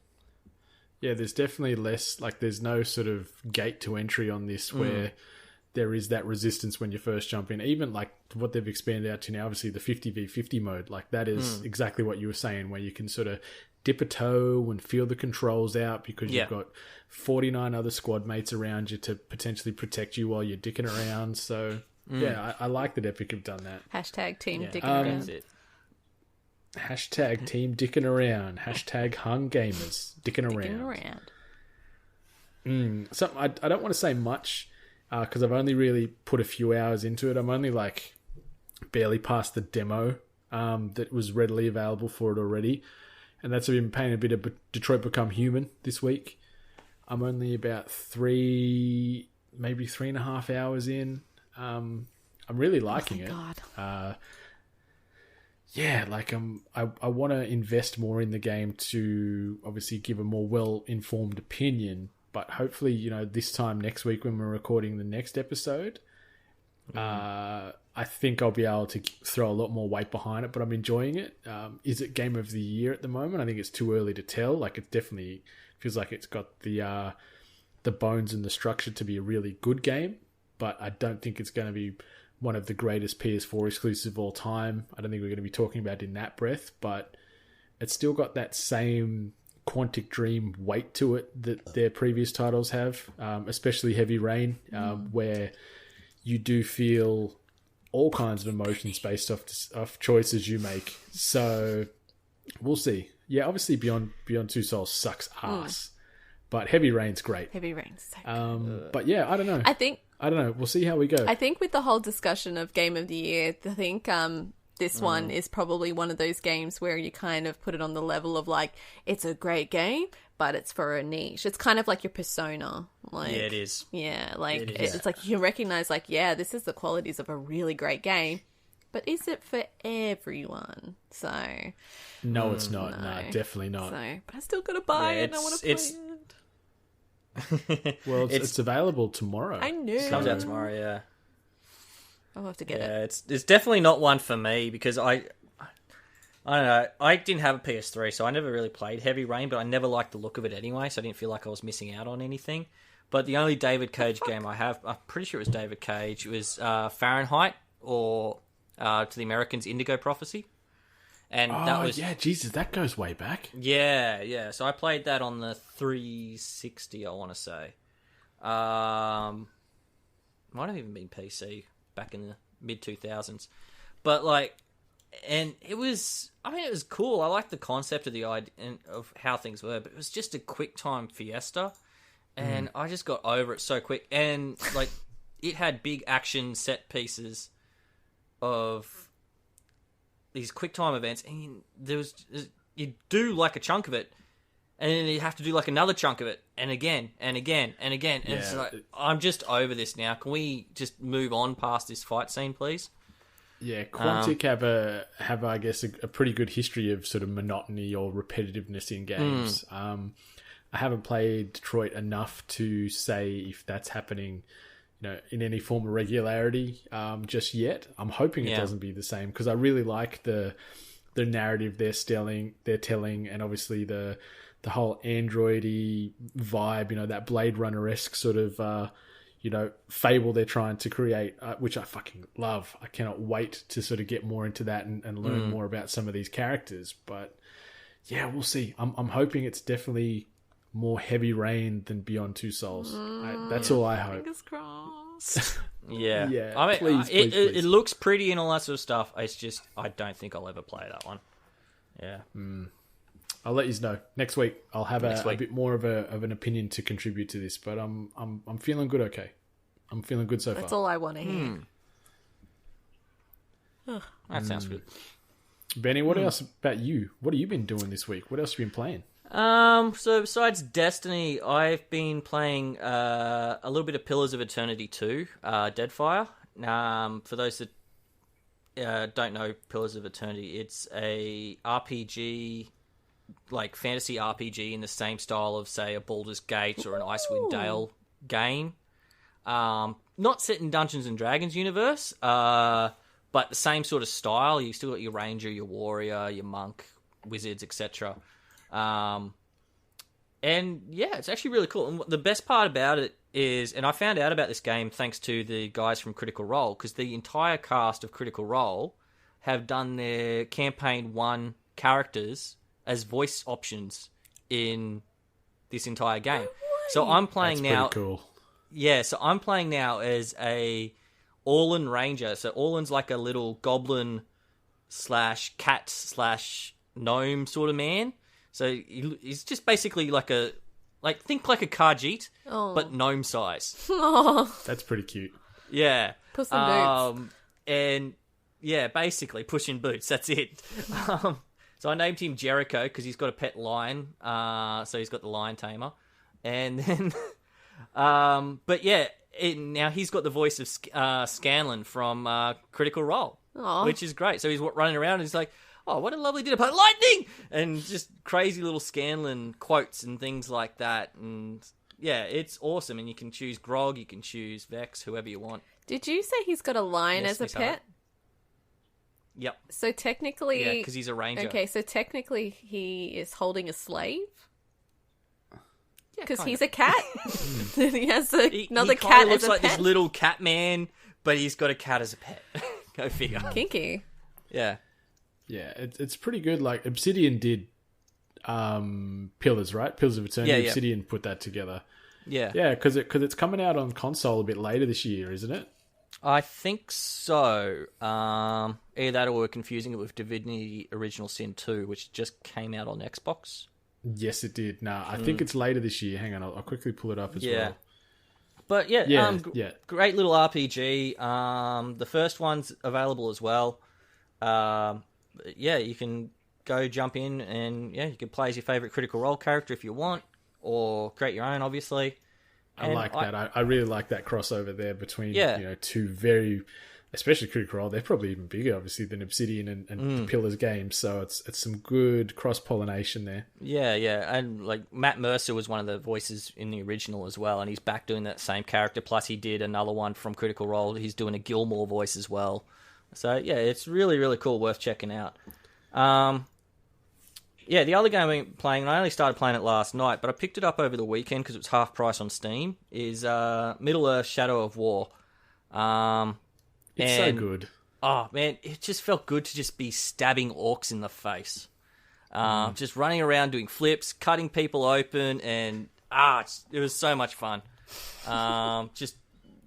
Yeah, there's definitely less, like there's no sort of gate to entry on this where there is that resistance when you first jump in. Even like what they've expanded out to now, obviously the 50v50 mode, like that is exactly what you were saying, where you can sort of dip a toe and feel the controls out because you've got 49 other squad mates around you to potentially protect you while you're dicking around. So yeah, I like that Epic have done that. Hashtag team dicking That's around. it. Hashtag team dicking around. Hashtag hung gamers dicking around. So I don't want to say much because I've only really put a few hours into it. I'm only like barely past the demo that was readily available for it already. And that's been playing a bit of Detroit Become Human this week. I'm only about maybe 3.5 hours in. I'm really liking it. God. Yeah, like I want to invest more in the game to obviously give a more well-informed opinion. But hopefully, you know, this time next week when we're recording the next episode, I think I'll be able to throw a lot more weight behind it. But I'm enjoying it. Is it Game of the Year at the moment? I think it's too early to tell. Like it definitely feels like it's got the bones and the structure to be a really good game. But I don't think it's going to be one of the greatest PS4 exclusives of all time. I don't think we're going to be talking about it in that breath, but it's still got that same Quantic Dream weight to it that their previous titles have, especially Heavy Rain, where you do feel all kinds of emotions based off choices you make. So we'll see. Yeah, obviously Beyond Two Souls sucks ass, but Heavy Rain's great. Heavy Rain's so good. But yeah, I don't know. I don't know. We'll see how we go. I think with the whole discussion of Game of the Year, I think this one is probably one of those games where you kind of put it on the level of like, it's a great game, but it's for a niche. It's kind of like your Persona. Like, Yeah, it is. Yeah, like It is. it's like you recognize like, yeah, this is the qualities of a really great game, but is it for everyone? So No, it's not. No, definitely not. So, but I still gotta buy it and I want to play it. Well, it's available tomorrow. I know. It comes out tomorrow, yeah. I'll have to get it. Yeah, it's definitely not one for me because I don't know. I didn't have a PS3, so I never really played Heavy Rain, but I never liked the look of it anyway, so I didn't feel like I was missing out on anything. But the only David Cage game I have, I'm pretty sure it was David Cage, it was Fahrenheit or to the Americans, Indigo Prophecy. And that was Jesus, that goes way back. Yeah. So I played that on the 360, I want to say. Might have even been PC back in the mid-2000s. But, like, and it was cool. I liked the concept of the idea of how things were, but it was just a quick-time fiesta. And I just got over it so quick. And, like, it had big action set pieces of these quick time events, and you do like a chunk of it, and then you have to do like another chunk of it, and again, and again, and again. And it's like, I'm just over this now. Can we just move on past this fight scene, please? Yeah, Quantic have I guess a pretty good history of sort of monotony or repetitiveness in games. I haven't played Detroit enough to say if that's happening, in any form of regularity just yet. I'm hoping it doesn't be the same, because I really like the narrative they're telling, and obviously the whole androidy vibe, that Blade Runner-esque sort of fable they're trying to create, which I fucking love. I cannot wait to sort of get more into that and learn more about some of these characters. But yeah, we'll see. I'm hoping it's definitely more Heavy Rain than Beyond Two Souls. That's all I hope. Fingers crossed. Yeah. I mean, please. It looks pretty and all that sort of stuff. It's just, I don't think I'll ever play that one. Yeah. I'll let you know next week. I'll have a bit more of an opinion to contribute to this, but I'm feeling good. Okay, I'm feeling good so far. That's all I want to hear. That sounds good. Benny, what else about you? What have you been doing this week? What else have you been playing? So besides Destiny, I've been playing a little bit of Pillars of Eternity 2, Deadfire. For those that don't know Pillars of Eternity, it's a RPG, like fantasy RPG in the same style of, say, a Baldur's Gate or an Icewind Dale game. Not set in Dungeons and Dragons universe, but the same sort of style. You still got your ranger, your warrior, your monk, wizards, etc. And yeah, it's actually really cool. And the best part about it is, and I found out about this game thanks to the guys from Critical Role, because the entire cast of Critical Role have done their campaign 1 characters as voice options in this entire game. So I'm playing now. Pretty cool. Yeah, so I'm playing now as a Orlan Ranger. So Orlan's like a little goblin / cat / gnome sort of man. So he's just basically think like a Khajiit, but gnome size. That's pretty cute. Yeah. Puss in Boots. And yeah, basically Puss in Boots. That's it. So I named him Jericho because he's got a pet lion. So he's got the lion tamer. And then, but yeah, now he's got the voice of Scanlan from Critical Role, which is great. So he's running around and he's like, "Oh, what a lovely dinner party! Lightning!" And just crazy little Scanlan quotes and things like that. And yeah, it's awesome. And you can choose Grog, you can choose Vex, whoever you want. Did you say he's got a lion Yes, as a Miss pet? Yep. So technically... Yeah, because he's a ranger. Okay, so technically he is holding a slave? Because he's of. a cat? He has another he cat looks as a like pet? this little cat man, but he's got a cat as a pet. Go figure. Kinky. Yeah. Yeah, it's pretty good. Like, Obsidian did Pillars, right? Pillars of Eternity. Yeah, yeah. Obsidian put that together. Yeah. Yeah, because it's coming out on console a bit later this year, isn't it? I think so. Either that or we're confusing it with Divinity Original Sin 2, which just came out on Xbox. Yes, it did. Nah, I think it's later this year. Hang on, I'll quickly pull it up as well. But yeah, yeah. Great little RPG. The first one's available as well. Yeah, you can go jump in and you can play as your favourite Critical Role character if you want, or create your own, obviously. I like that. I really like that crossover there between Yeah. Two very, especially Critical Role. They're probably even bigger, obviously, than Obsidian and the Pillars games. So it's some good cross pollination there. Yeah, and like Matt Mercer was one of the voices in the original as well, and he's back doing that same character. Plus, he did another one from Critical Role. He's doing a Gilmore voice as well. So yeah, it's really, really cool, worth checking out. Yeah, the other game I've been playing, and I only started playing it last night, but I picked it up over the weekend because it was half price on Steam, is Middle-earth Shadow of War. It's so good. Oh, man, it just felt good to just be stabbing orcs in the face. Just running around doing flips, cutting people open, and it was so much fun. Just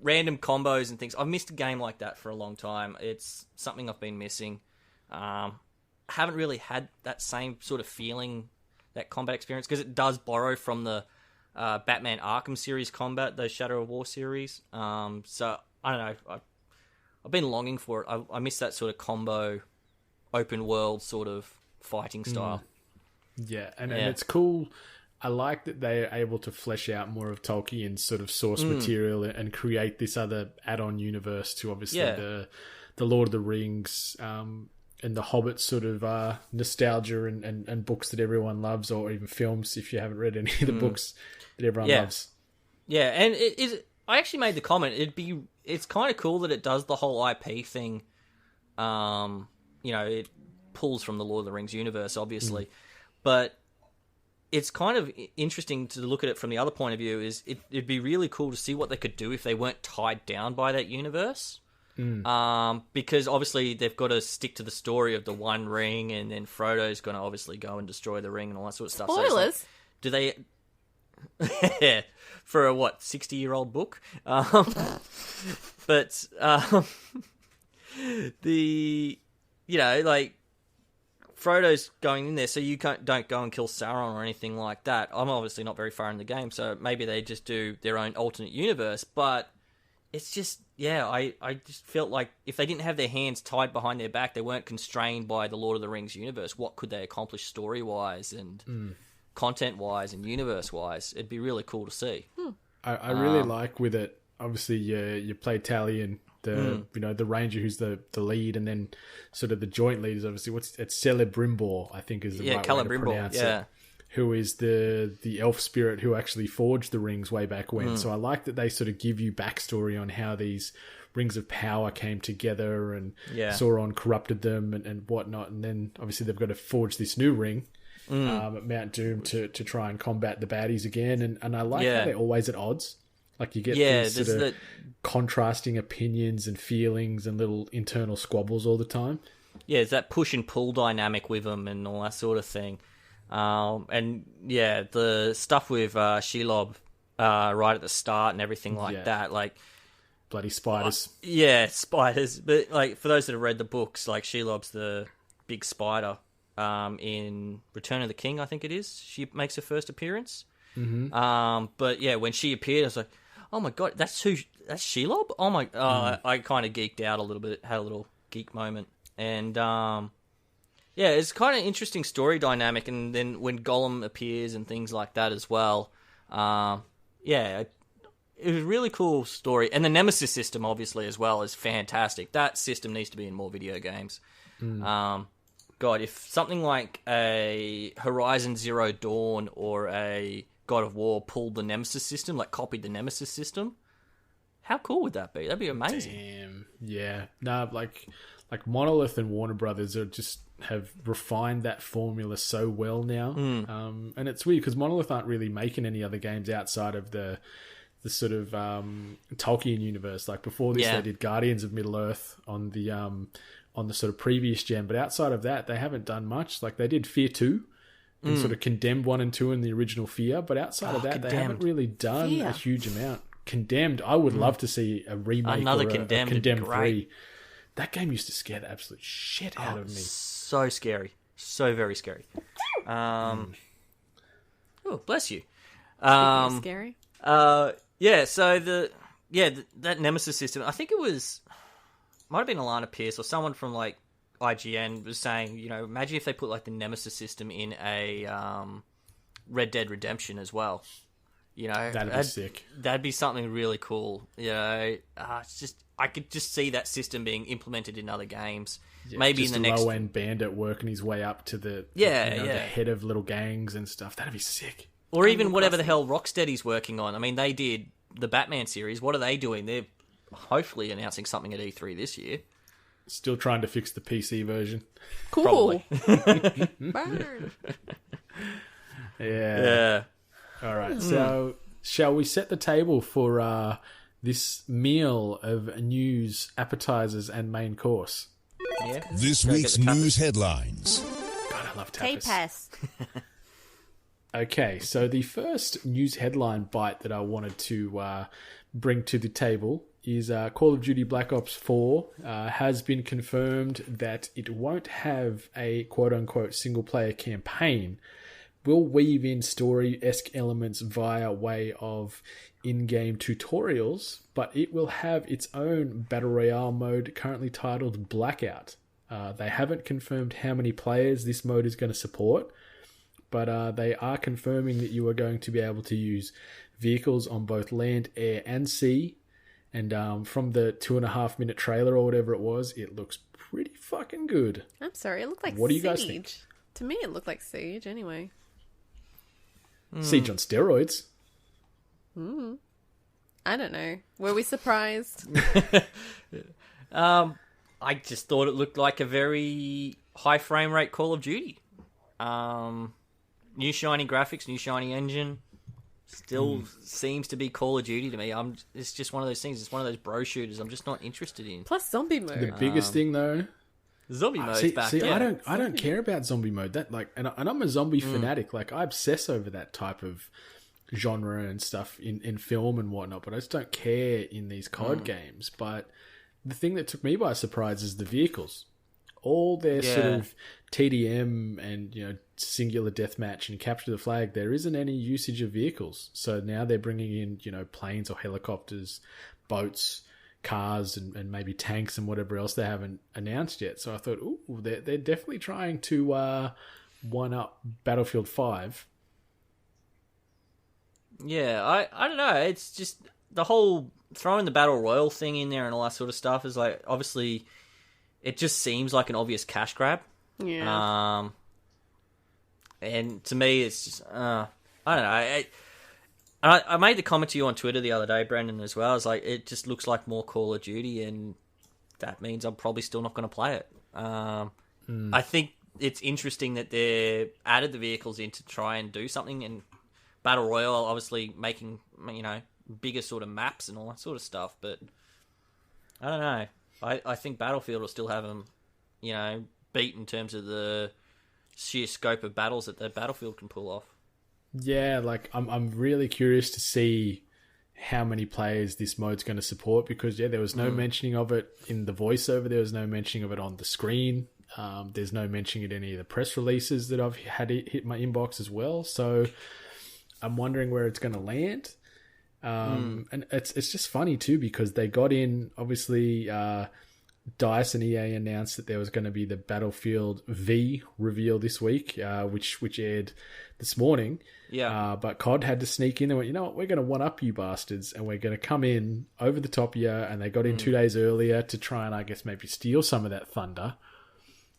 random combos and things. I've missed a game like that for a long time. It's something I've been missing. Haven't really had that same sort of feeling, that combat experience, because it does borrow from the Batman Arkham series combat, the Shadow of War series. So, I don't know. I've been longing for it. I miss that sort of combo, open world sort of fighting style. Yeah, and it's cool. I like that they're able to flesh out more of Tolkien's sort of source material and create this other add-on universe to obviously the Lord of the Rings and the Hobbit sort of nostalgia and books that everyone loves, or even films if you haven't read any of the books that everyone loves. Yeah, and I actually made the comment. It's kind of cool that it does the whole IP thing. It pulls from the Lord of the Rings universe, obviously, but it's kind of interesting to look at it from the other point of view. It'd be really cool to see what they could do if they weren't tied down by that universe. Because obviously they've got to stick to the story of the One Ring, and then Frodo's going to obviously go and destroy the ring and all that sort of stuff. Spoilers. So do they? For a 60-year-old book, but Frodo's going in there, so you don't go and kill Sauron or anything like that. I'm obviously not very far in the game, so maybe they just do their own alternate universe. But it's just, I just felt like if they didn't have their hands tied behind their back, they weren't constrained by the Lord of the Rings universe, what could they accomplish story-wise and content-wise and universe-wise? It'd be really cool to see. I really like with it, obviously you play Talion, the ranger who's the lead, and then sort of the joint lead is obviously it's Celebrimbor, I think is the right way to pronounce it, who is the elf spirit who actually forged the rings way back when. So I like that they sort of give you backstory on how these rings of power came together and Sauron corrupted them and whatnot, and then obviously they've got to forge this new ring at Mount Doom to try and combat the baddies again, and I like how they're always at odds. Like you get these sort of contrasting opinions and feelings and little internal squabbles all the time. Yeah, it's that push and pull dynamic with them and all that sort of thing. The stuff with Shelob right at the start and everything like that, like bloody spiders. Spiders. But like for those that have read the books, like Shelob's the big spider. In Return of the King, I think it is. She makes her first appearance. But yeah, when she appeared, I was like, "Oh my god, that's Shelob!" Oh my, I kind of geeked out a little bit, had a little geek moment, and it's kind of interesting story dynamic. And then when Gollum appears and things like that as well, it was a really cool story. And the Nemesis system, obviously, as well, is fantastic. That system needs to be in more video games. God, if something like a Horizon Zero Dawn or a God of War pulled the Nemesis system, like copied the Nemesis system, how cool would that be? That'd be amazing. Damn. Yeah. No, like Monolith and Warner Brothers have refined that formula so well now. And it's weird because Monolith aren't really making any other games outside of the sort of Tolkien universe. Like before this, they did Guardians of Middle-earth on the sort of previous gen, but outside of that, they haven't done much. Like they did Fear 2 and sort of Condemned 1 and 2 in the original Fear, but outside of that, Condemned. they haven't really done a huge amount. Condemned, I would love to see a remake Another or a Condemned, Condemned great. 3. That game used to scare the absolute shit out of me. So scary. So very scary. Oh, bless you. Scary. So that Nemesis system, I think it was... might have been Alana Pierce or someone from like IGN was saying, imagine if they put like the Nemesis system in a Red Dead Redemption as well. That'd be sick. That'd be something really cool. It's just I could just see that system being implemented in other games. Maybe just in the next low-end bandit working his way up to the the head of little gangs and stuff. That'd be sick. Or even whatever the hell Rocksteady's working on. I mean, they did the Batman series. What are they doing? They're hopefully announcing something at E3 this year. Still trying to fix the PC version. Cool. Burn. Yeah. All right. So, shall we set the table for this meal of news, appetizers, and main course? Yeah. This week's news headlines. God, I love tapas. Tapas. Okay, so the first news headline bite that I wanted to bring to the table is Call of Duty Black Ops 4 has been confirmed that it won't have a quote-unquote single-player campaign. Will weave in story-esque elements via way of in-game tutorials, but it will have its own Battle Royale mode currently titled Blackout. They haven't confirmed how many players this mode is going to support, but they are confirming that you are going to be able to use vehicles on both land, air, and sea, And from the 2.5-minute trailer or whatever it was, it looks pretty fucking good. I'm sorry, it looked like What do you Siege. guys think? To me, it looked like Siege anyway. Siege on steroids. I don't know. Were we surprised? I just thought it looked like a very high frame rate Call of Duty. New shiny graphics, new shiny engine. Still seems to be Call of Duty to me. It's just one of those things. It's one of those bro shooters I'm just not interested in. Plus zombie mode. The biggest thing though, Zombie mode's see, back. see Yeah. I don't care about zombie mode. That like, and I'm a zombie fanatic. Like, I obsess over that type of genre and stuff in film and whatnot. But I just don't care in these COD games. But the thing that took me by surprise is the vehicles. All their sort of TDM and, you know, singular deathmatch and capture the flag, there isn't any usage of vehicles. So now they're bringing in, you know, planes or helicopters, boats, cars, and maybe tanks and whatever else they haven't announced yet. So I thought, ooh, they're definitely trying to one up Battlefield 5. Yeah, I don't know. It's just the whole throwing the Battle Royale thing in there and all that sort of stuff is like, obviously, it just seems like an obvious cash grab. Yeah. And to me, it's just, I don't know. I made the comment to you on Twitter the other day, Brendan, as well. It's like, it just looks like more Call of Duty, and that means I'm probably still not going to play it. I think it's interesting that they added the vehicles in to try and do something, and Battle Royale, obviously making, you know, bigger sort of maps and all that sort of stuff, but I don't know. I think Battlefield will still have them, you know, beat in terms of the sheer scope of battles that the Battlefield can pull off. Yeah, like I'm really curious to see how many players this mode's going to support, because there was no mentioning of it in the voiceover. There was no mentioning of it on the screen. There's no mentioning it in any of the press releases that I've had hit my inbox as well. So I'm wondering where it's going to land. And it's just funny too, because they got in, obviously, DICE and EA announced that there was going to be the Battlefield V reveal this week, which aired this morning. Yeah. But COD had to sneak in and went, you know what, we're going to one-up you bastards, and we're going to come in over the top of you. And they got in 2 days earlier to try and, I guess, maybe steal some of that thunder.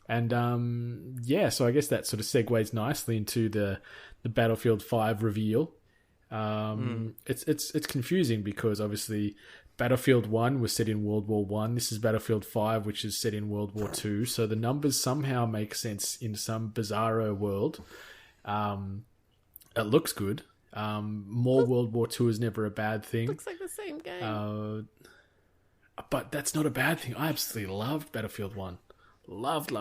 And so I guess that sort of segues nicely into the Battlefield 5 reveal. It's confusing because obviously Battlefield 1 was set in World War 1. This is Battlefield 5, which is set in World War 2. So the numbers somehow make sense in some bizarro world. It looks good. More World War 2 is never a bad thing. Looks like the same game. But that's not a bad thing. I absolutely loved Battlefield 1. Loved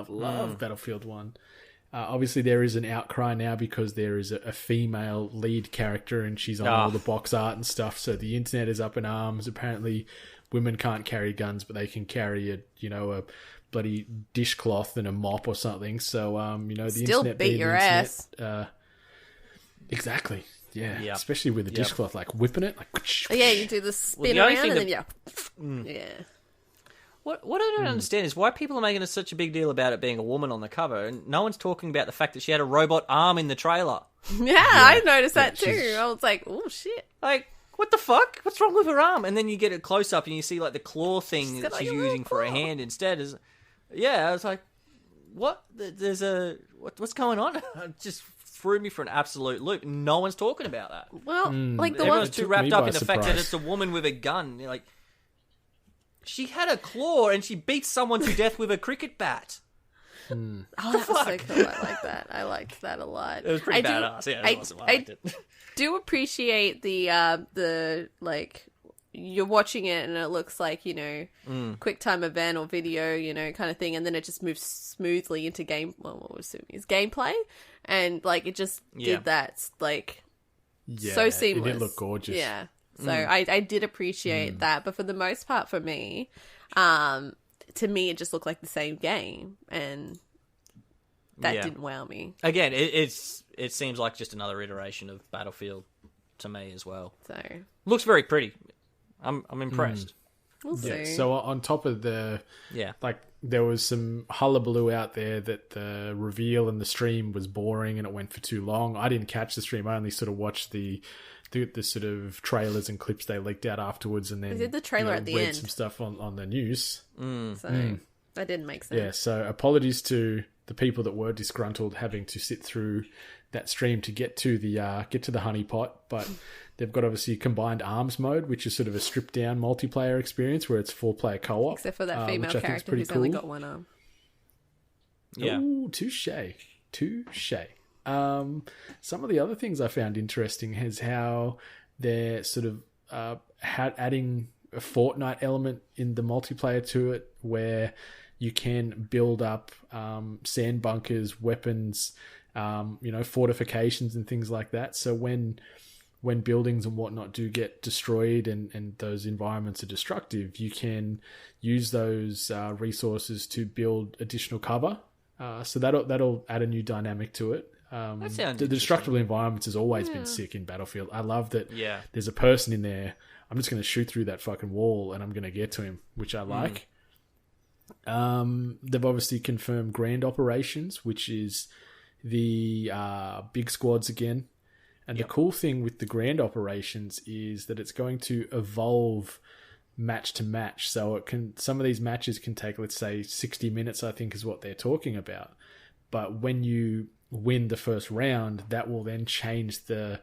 Battlefield 1. Obviously, there is an outcry now because there is a female lead character and she's on all the box art and stuff. So the internet is up in arms. Apparently, women can't carry guns, but they can carry a bloody dishcloth and a mop or something. So, the Still internet beat being your the internet, ass. Exactly. Yeah. Yep. Especially with the dishcloth, like whipping it. Like, Yeah, you do the spin the only around thing and then yeah. What I don't understand is why people are making such a big deal about it being a woman on the cover, and no one's talking about the fact that she had a robot arm in the trailer. Yeah, I noticed that too. I was like, oh shit. Like, what the fuck? What's wrong with her arm? And then you get a close up and you see like the claw thing She's that got, like, she's a using for a claw. hand instead. I was like, what? There's what's going on? It just threw me for an absolute loop. No one's talking about that. Well, like the Everyone's one. too took wrapped me up by in the fact that surprise. it's a woman with a gun. You're like, she had a claw and she beat someone to death with a cricket bat. Oh, that was so cool. I like that. I liked that a lot. It was pretty I do- badass. Yeah, it was. I liked it. do appreciate the like you're watching it and it looks like, you know, quick time event or video, you know, kind of thing, and then it just moves smoothly into what we're assuming is gameplay, and like it just did that like so seamless. It did look gorgeous. Yeah. So I did appreciate that, but for the most part for me, to me it just looked like the same game, and that didn't wow me. Again, it seems like just another iteration of Battlefield to me as well. So Looks very pretty. I'm impressed. we'll see. Yeah. So on top of the Yeah. like there was some hullabaloo out there that the reveal and the stream was boring and it went for too long. I didn't catch the stream. I only sort of watched the sort of trailers and clips they leaked out afterwards, and then They did the trailer at the read end. some stuff on the news. So that didn't make sense. Yeah, so apologies to the people that were disgruntled having to sit through that stream to get to the honeypot, but they've got obviously combined arms mode, which is sort of a stripped down multiplayer experience where it's 4-player co-op. Except for that female character who's only got one arm. Yeah. Ooh, touche. Some of the other things I found interesting is how they're sort of adding a Fortnite element in the multiplayer to it, where you can build up sand bunkers, weapons, fortifications and things like that. So when buildings and whatnot do get destroyed and those environments are destructive, you can use those resources to build additional cover. So that'll add a new dynamic to it. The destructible environments has always been sick in Battlefield. I love that there's a person in there. I'm just going to shoot through that fucking wall and I'm going to get to him, which I like. They've obviously confirmed Grand Operations, which is the big squads again. And the cool thing with the Grand Operations is that it's going to evolve match to match. So some of these matches can take, let's say, 60 minutes, I think is what they're talking about. But when you win the first round, that will then change the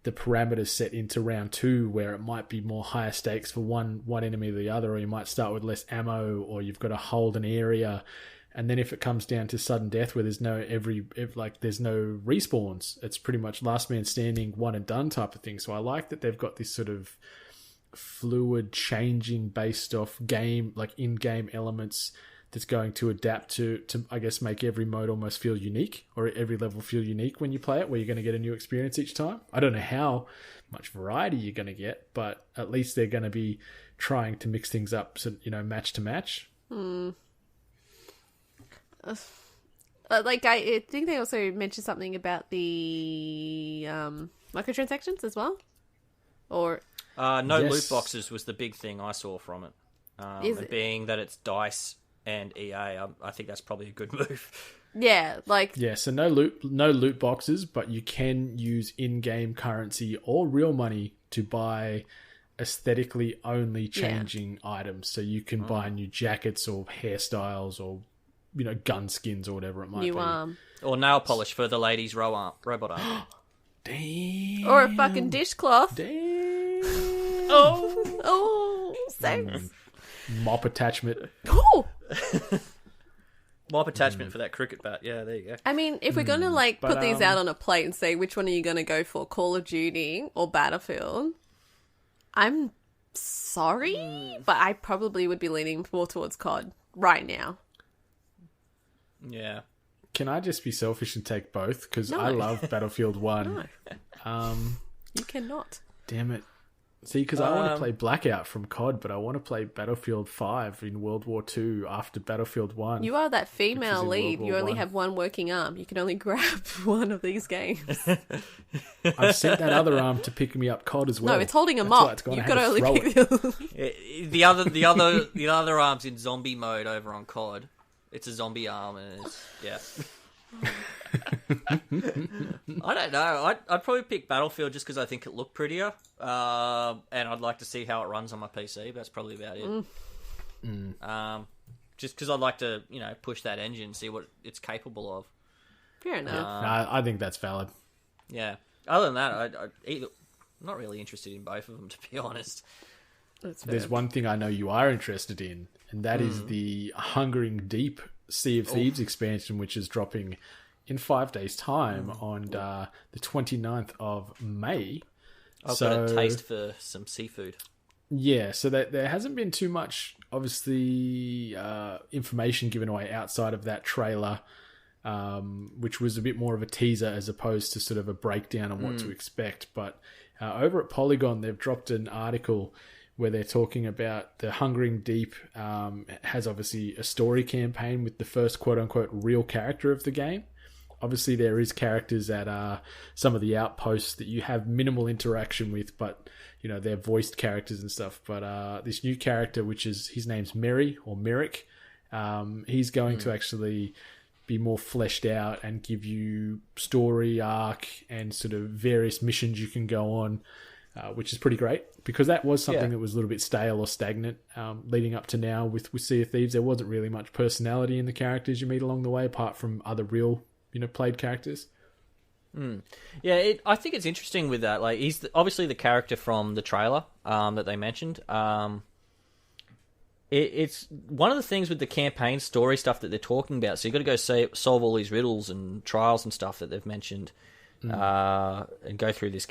parameters set into round 2, where it might be more higher stakes for one enemy or the other, or you might start with less ammo, or you've got to hold an area. And then if it comes down to sudden death where there's no there's no respawns, it's pretty much last man standing, one and done type of thing. So I like that they've got this sort of fluid changing based off game, like in-game elements, that's going to adapt to I guess make every mode almost feel unique, or every level feel unique when you play it, where you're going to get a new experience each time. I don't know how much variety you're going to get, but at least they're going to be trying to mix things up, so match to match. I think they also mentioned something about the microtransactions as well, or loot boxes was the big thing I saw from it. Is it? Being that it's DICE and EA, I think that's probably a good move. So no loot boxes, but you can use in-game currency or real money to buy aesthetically only changing items. So you can buy new jackets or hairstyles or gun skins or whatever it might be. New arm. Or nail polish for the ladies' robot arm. Damn. Or a fucking dishcloth. Damn. Oh, sex. Mop attachment. Oh. Mop attachment for that cricket bat. Yeah, there you go. I mean, if we're going to put these out on a plate and say, which one are you going to go for, Call of Duty or Battlefield? I'm sorry, but I probably would be leaning more towards COD right now. Yeah. Can I just be selfish and take both? Because No. I love Battlefield 1. No. You cannot. Damn it. See, because I want to play Blackout from COD, but I want to play Battlefield 5 in World War II after Battlefield 1. You are that female in lead. World You War only I. have one working arm. You can only grab one of these games. I've sent that other arm to pick me up COD as well. No, it's holding a That's why mop. it's gonna You've have got to only throw pick it. the The other arm's in zombie mode over on COD. It's a zombie arm, and I don't know. I'd probably pick Battlefield just because I think it looked prettier, and I'd like to see how it runs on my PC. But that's probably about it. Just because I'd like to, push that engine, see what it's capable of. Fair enough. No, I think that's valid. Yeah. Other than that, I'm not really interested in both of them, to be honest. That's fair. There's one thing I know you are interested in, and that is the Hungering Deep Sea of Thieves expansion, which is dropping in 5 days' time on the 29th of May. I've got a taste for some seafood. Yeah, so there hasn't been too much, obviously, information given away outside of that trailer, which was a bit more of a teaser as opposed to sort of a breakdown on what to expect. But over at Polygon, they've dropped an article where they're talking about the Hungering Deep has obviously a story campaign with the first quote-unquote real character of the game. Obviously, there is characters at some of the outposts that you have minimal interaction with, but, they're voiced characters and stuff. But this new character, which is, his name's Merry, or Merrick, He's going to actually be more fleshed out and give you story arc and sort of various missions you can go on, which is pretty great, because that was something that was a little bit stale or stagnant leading up to now with Sea of Thieves. There wasn't really much personality in the characters you meet along the way, apart from other real, played characters. Yeah, I think it's interesting with that. Like, he's obviously the character from the trailer that they mentioned. It's one of the things with the campaign story stuff that they're talking about. So you've got to go solve all these riddles and trials and stuff that they've mentioned, and go through this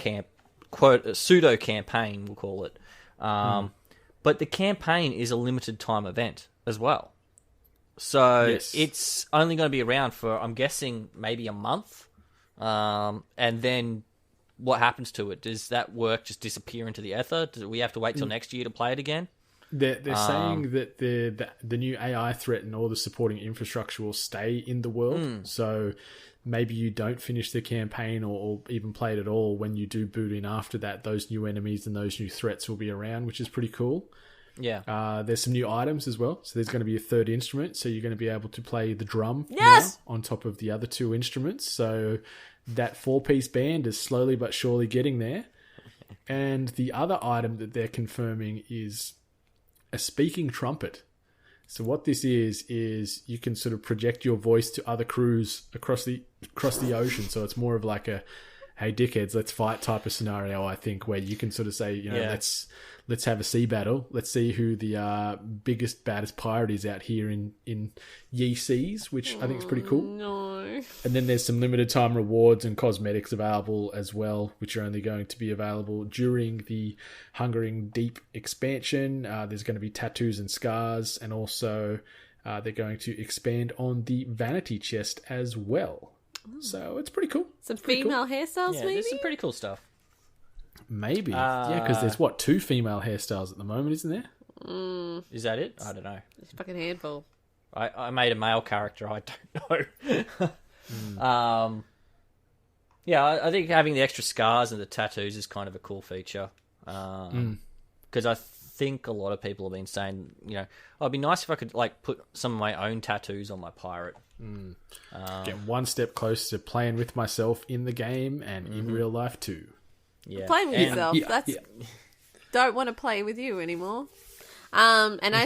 pseudo campaign, we'll call it. But the campaign is a limited time event as well. So it's only going to be around for, I'm guessing, maybe a month. And then what happens to it? Does that work just disappear into the ether? Do we have to wait till next year to play it again? They're saying that the new AI threat and all the supporting infrastructure will stay in the world. So maybe you don't finish the campaign or even play it at all. When you do boot in after that, those new enemies and those new threats will be around, which is pretty cool. Yeah. There's some new items as well. So there's going to be a third instrument. So you're going to be able to play the drum now on top of the other two instruments. So that 4-piece band is slowly but surely getting there. And the other item that they're confirming is a speaking trumpet. So what this is you can sort of project your voice to other crews across the ocean. So it's more of like a, hey dickheads, let's fight type of scenario, I think, where you can sort of say, let's have a sea battle. Let's see who the biggest, baddest pirate is out here in ye seas, which I think is pretty cool. No. And then there's some limited time rewards and cosmetics available as well, which are only going to be available during the Hungering Deep expansion. There's going to be tattoos and scars, and also they're going to expand on the vanity chest as well. So it's pretty cool. Some female hairstyles, maybe? There's some pretty cool stuff. Maybe. Yeah, because there's, 2 female hairstyles at the moment, isn't there? Is that it? I don't know. It's a fucking handful. I made a male character. I don't know. I think having the extra scars and the tattoos is kind of a cool feature. Because I think a lot of people have been saying, it'd be nice if I could put some of my own tattoos on my pirate. Get one step closer to playing with myself in the game and in real life too. Yeah, playing with yourself. Don't want to play with you anymore. And I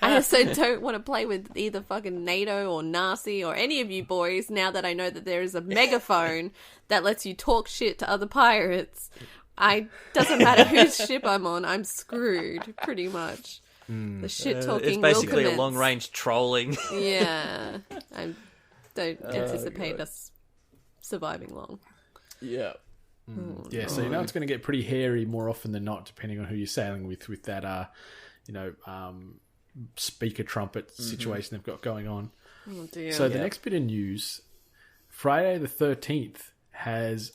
also don't want to play with either fucking NATO or Nasi or any of you boys now that I know that there is a megaphone that lets you talk shit to other pirates. Doesn't matter whose ship I'm on, I'm screwed, pretty much. The shit talking. It's basically a long range trolling. Yeah, I don't anticipate us surviving long. Yeah. Yeah, so it's going to get pretty hairy more often than not, depending on who you're sailing with that, speaker trumpet situation they've got going on. Oh dear. So the next bit of news, Friday the 13th has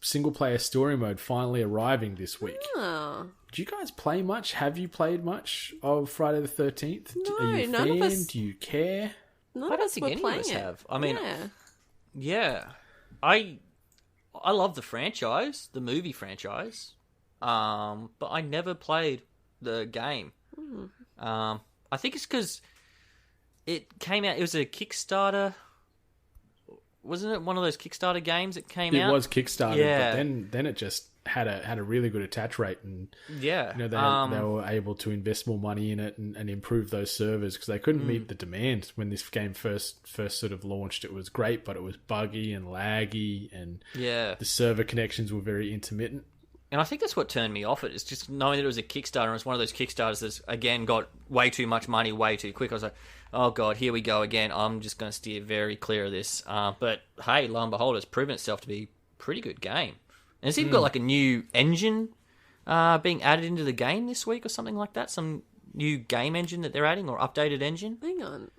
single player story mode finally arriving this week. Oh. Do you guys play much? Have you played much of Friday the 13th? No, Are you a none fan? of us. Do you care? None I of don't us think were any of playing us it. have. I mean, yeah. I love the franchise, the movie franchise, but I never played the game. I think it's because it came out. It was a Kickstarter. Wasn't it one of those Kickstarter games that came out? It was Kickstarter, but then it just had a really good attach rate, and they were able to invest more money in it and improve those servers because they couldn't meet the demand when this game first sort of launched. It was great, but it was buggy and laggy, and the server connections were very intermittent. And I think that's what turned me off it. It's just knowing that it was a Kickstarter. And it's one of those Kickstarters that's, again, got way too much money way too quick. I was like, oh, God, here we go again. I'm just going to steer very clear of this. But, hey, lo and behold, it's proven itself to be a pretty good game. And it's even got, a new engine being added into the game this week or something like that. Some new game engine that they're adding or updated engine. Hang on.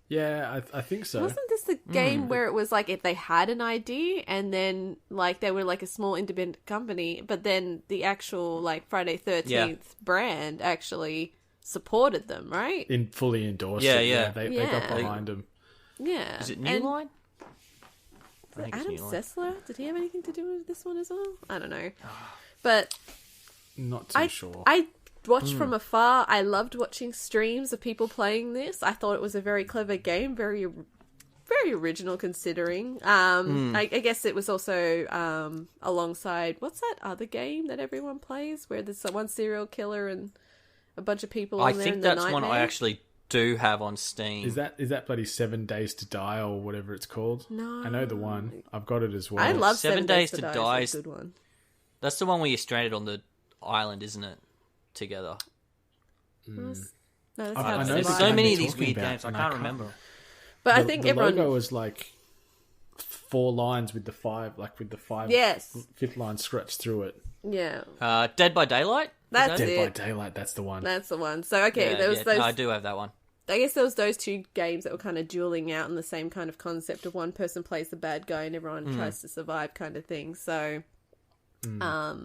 Yeah, I think so. Wasn't this the game where it was if they had an ID and then they were a small independent company, but then the actual Friday 13th brand actually supported them, right? Fully endorsed it. Yeah. They got behind them. Yeah. Is it New Line? Adam Sessler? Did he have anything to do with this one as well? I don't know. But not too sure. watched from afar. I loved watching streams of people playing this. I thought it was a very clever game, very original considering. I guess it was also alongside, what's that other game that everyone plays where there's one serial killer and a bunch of people I in there think in that's the one nightmare? I actually do have on Steam. Is that bloody 7 Days to Die or whatever it's called? No. I know the one. I've got it as well. I love 7 Days to Die. It's a good one. That's the one where you're stranded on the island, isn't it? Together. No, that's I how know it's the There's like. so game many you're of these talking weird about, games, I and can't remember. But I think the everyone... logo is like 4 lines with the 5, Yes. fifth line scratched through it. Yeah. Dead by Daylight? That's Dead it. by Daylight, that's the one. That's the one. So, okay, there was those... No, I do have that one. I guess there was those two games that were kind of dueling out in the same kind of concept of one person plays the bad guy and everyone tries to survive kind of thing. So, I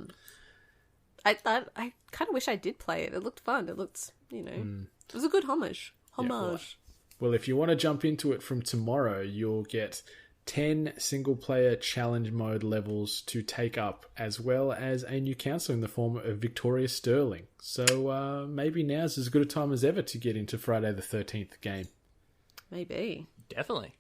kind of wish I did play it. It looked fun. It looked, it was a good homage. Well, if you want to jump into it from tomorrow, you'll get 10 single-player challenge mode levels to take up, as well as a new counselor in the form of Victoria Sterling. So maybe now's as good a time as ever to get into Friday the 13th game. Maybe. Definitely.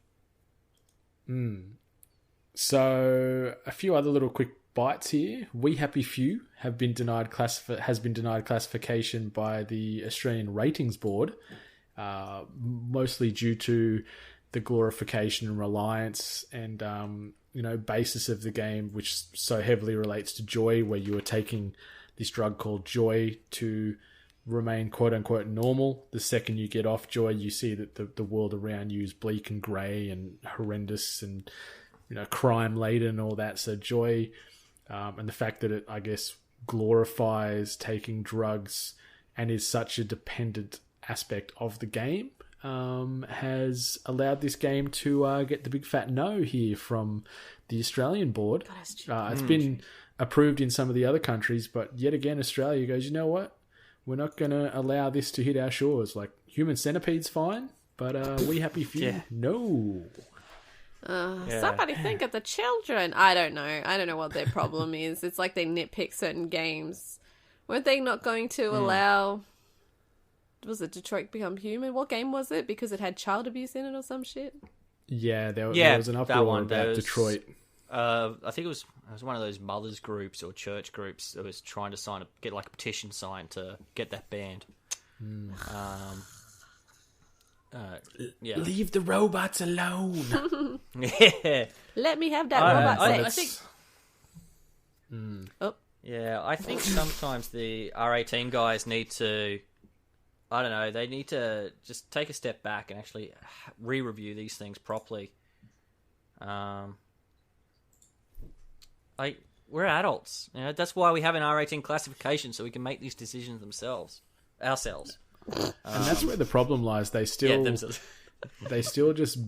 So a few other little quick bites here. We Happy Few has been denied classification by the Australian Ratings Board, mostly due to the glorification and reliance and basis of the game, which so heavily relates to joy, where you are taking this drug called joy to remain quote unquote normal. The second you get off joy, you see that the world around you is bleak and grey and horrendous and crime laden and all that. So joy, and the fact that it, I guess, glorifies taking drugs and is such a dependent aspect of the game, has allowed this game to get the big fat no here from the Australian board. It's been approved in some of the other countries, but yet again Australia goes, you know what, we're not going to allow this to hit our shores. Like, Human Centipede's fine, but We Happy Few, no. Somebody think of the children. I don't know what their problem is. It's like they nitpick certain games. Weren't they not going to allow... Was it Detroit Become Human? What game was it? Because it had child abuse in it or some shit? Yeah, there was an that uproar one. about Detroit. I think it was one of those mothers groups or church groups that was trying to get like a petition signed to get that banned. Leave the robots alone. Yeah. Let me have that robot sex. I think... Oh. Yeah, I think sometimes the R18 guys need to... I don't know, they need to just take a step back and actually re-review these things properly. We're adults. That's why we have an R18 classification, so we can make these decisions ourselves. And that's where the problem lies. They still just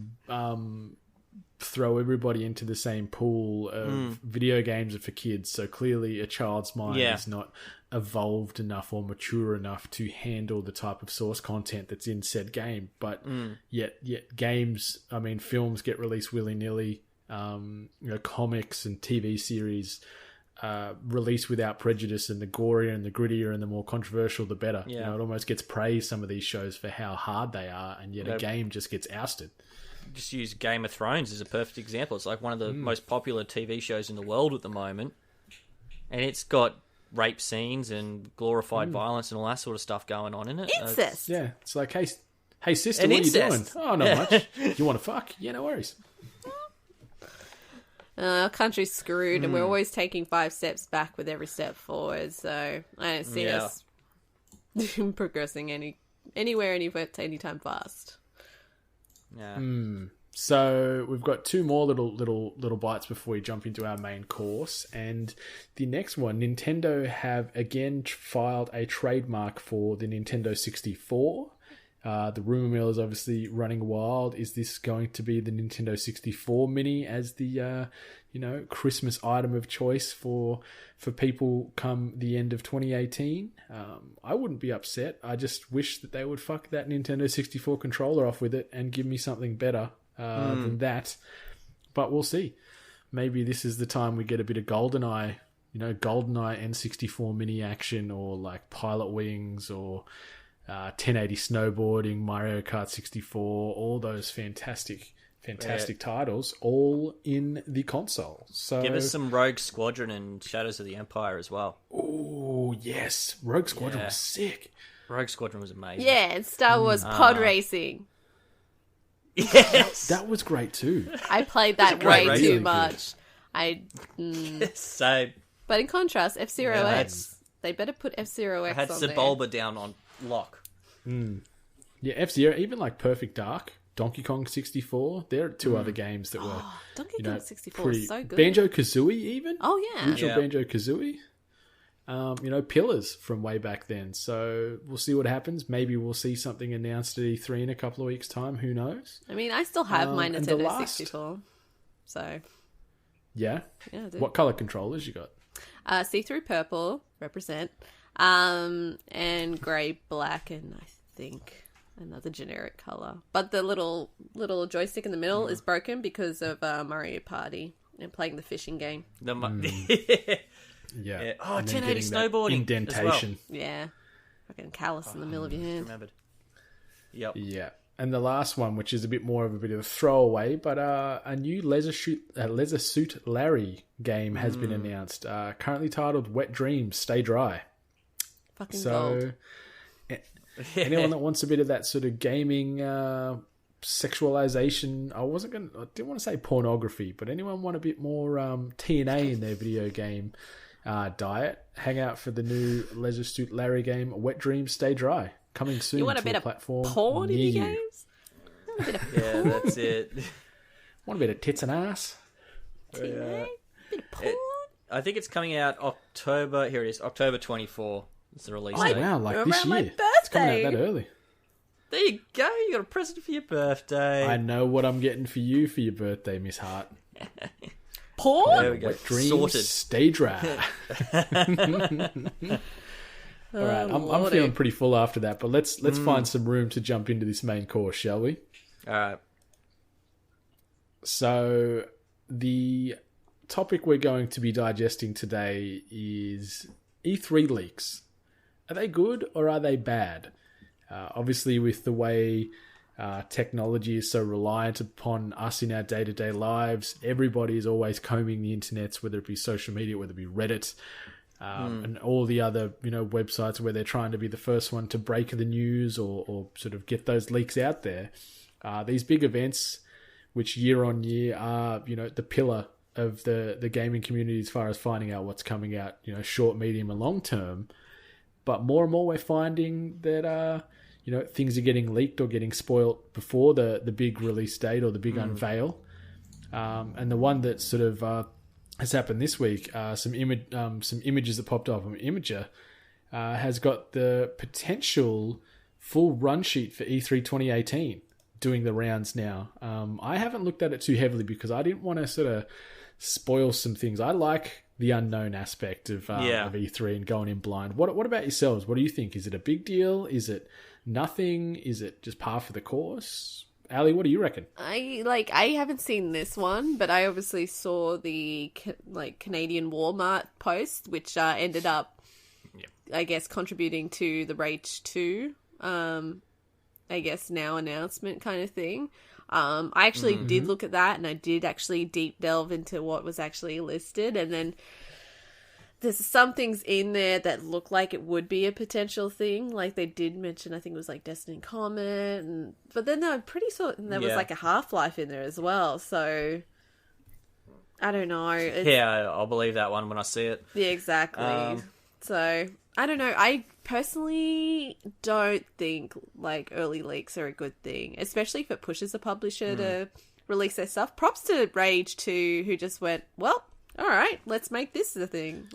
throw everybody into the same pool of video games are for kids. So clearly a child's mind is not evolved enough or mature enough to handle the type of source content that's in said game. But yet games, I mean, films get released willy-nilly. Comics and TV series released without prejudice, and the gorier and the grittier and the more controversial, the better. Yeah. It almost gets praised, some of these shows, for how hard they are, and yet a game just gets ousted. Just use Game of Thrones as a perfect example. It's like one of the most popular TV shows in the world at the moment, and it's got rape scenes and glorified violence and all that sort of stuff going on in it. Incest. Yeah, it's like, hey sister, And what are you doing? incest. Oh, not much. You want to fuck? Yeah, no worries. Our country's screwed, and we're always taking 5 steps back with every step forward. So I don't see us progressing anywhere, anytime fast. Yeah. So we've got 2 more little bites before we jump into our main course. And the next one, Nintendo have again filed a trademark for the Nintendo 64. The rumor mill is obviously running wild. Is this going to be the Nintendo 64 Mini as the Christmas item of choice for people come the end of 2018? I wouldn't be upset. I just wish that they would fuck that Nintendo 64 controller off with it and give me something better than that. But we'll see. Maybe this is the time we get a bit of GoldenEye GoldenEye N64 mini action, or like Pilot Wings, or 1080 snowboarding, Mario Kart 64, all those fantastic titles, all in the console. So give us some Rogue Squadron and Shadows of the Empire as well. Oh yes, Rogue Squadron was sick. Rogue Squadron was amazing. Yeah, and Star Wars pod racing. Yes, that was great too. I played that way too much. Same. But in contrast, F-Zero X, they better put F-Zero X on there. I had Sebulba down on lock. Yeah, F-Zero, even like Perfect Dark, Donkey Kong 64, there are two other games that were Donkey Kong 64 is so good. Banjo-Kazooie even. Oh, yeah. Original Banjo-Kazooie. Pillars from way back then. So we'll see what happens. Maybe we'll see something announced at E3 in a couple of weeks' time. Who knows? I mean, I still have my Nintendo 64. So... Yeah? Yeah, I do. What colour controllers you got? See-through purple, represent, and grey, black, and I think another generic colour. But the little joystick in the middle is broken because of Mario Party and playing the fishing game. Yeah. Oh, 1080 snowboarding indentation. As well. Yeah. Fucking callus in the middle of your hand. Remembered. Yep. Yeah. And the last one, which is a bit of a throwaway, but a new Leisure Suit Larry game has been announced. Currently titled Wet Dreams, Stay Dry. Fucking gold. Anyone that wants a bit of that sort of gaming sexualization, I didn't want to say pornography, but anyone want a bit more TNA in their video game diet, hang out for the new Leisure Suit Larry game, Wet Dreams, Stay Dry. Coming soon. You want a bit of porn in your games? Yeah, that's it. Want a bit of tits and ass? Bit of porn? I think it's coming out October. Here it is, October 24. It's the release date. Oh wow, like this my year. It's coming out that early. There you go. You got a present for your birthday. I know what I'm getting for you for your birthday, Miss Hart. Porn? There we go. Wet Dreams, Sorted. Stay Dry. All right, I'm feeling pretty full after that, but let's find some room to jump into this main course, shall we? All right. So the topic we're going to be digesting today is E3 leaks. Are they good or are they bad? Obviously, with the way technology is so reliant upon us in our day-to-day lives, everybody is always combing the internets, whether it be social media, whether it be Reddit, and all the other websites where they're trying to be the first one to break the news or sort of get those leaks out there. These big events, which year on year are the pillar of the gaming community as far as finding out what's coming out, short, medium, and long term. But more and more we're finding that things are getting leaked or getting spoilt before the big release date or the big unveil. And the one that sort of has happened this week, some images that popped up from Imager, has got the potential full run sheet for E3 2018 doing the rounds now. I haven't looked at it too heavily because I didn't want to sort of spoil some things. I like the unknown aspect of E3 and going in blind. What about yourselves? What do you think? Is it a big deal? Is it nothing? Is it just par for the course? Ali, what do you reckon? I haven't seen this one, but I obviously saw the Canadian Walmart post, which ended up, I guess, contributing to the Rage 2, I guess now announcement kind of thing. I actually did look at that, and I did actually deep delve into what was actually listed, and then there's some things in there that look like it would be a potential thing. Like they did mention, I think it was like Destiny Comet, but then I'm pretty sure there was like a Half-Life in there as well. So I don't know. I'll believe that one when I see it. Yeah, exactly. So I don't know. I personally don't think like early leaks are a good thing, especially if it pushes a publisher to release their stuff. Props to Rage 2, who just went, well, all right, let's make this the thing.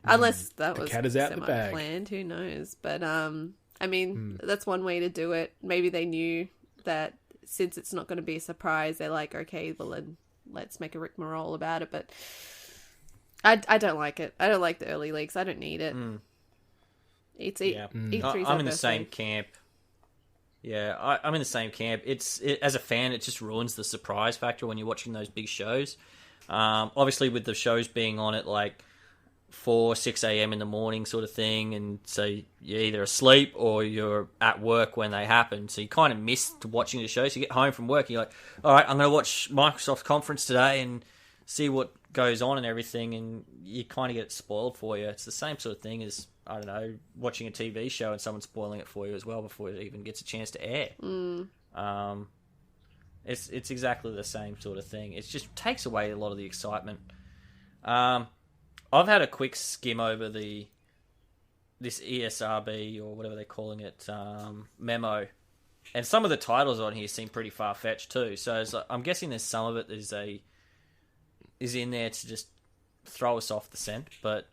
Unless that was semi-planned, who knows? But I mean, that's one way to do it. Maybe they knew that since it's not going to be a surprise, they're like, okay, well then let's make a rigmarole about it. But I don't like it. I don't like the early leaks. I don't need it. E3's I'm in the same camp. Yeah, I'm in the same camp. As a fan, it just ruins the surprise factor when you're watching those big shows. Obviously, with the shows being on at like 6 a.m. in the morning sort of thing, and so you're either asleep or you're at work when they happen, so you kind of missed watching the show. So you get home from work, you're like, all right, I'm going to watch Microsoft conference today and see what goes on and everything, and you kind of get it spoiled for you. It's the same sort of thing as, I don't know, watching a TV show and someone spoiling it for you as well before it even gets a chance to air. It's exactly the same sort of thing. It just takes away a lot of the excitement. I've had a quick skim over this ESRB, or whatever they're calling it, memo, and some of the titles on here seem pretty far-fetched too. So it's like, I'm guessing there's some of it is in there to just throw us off the scent, but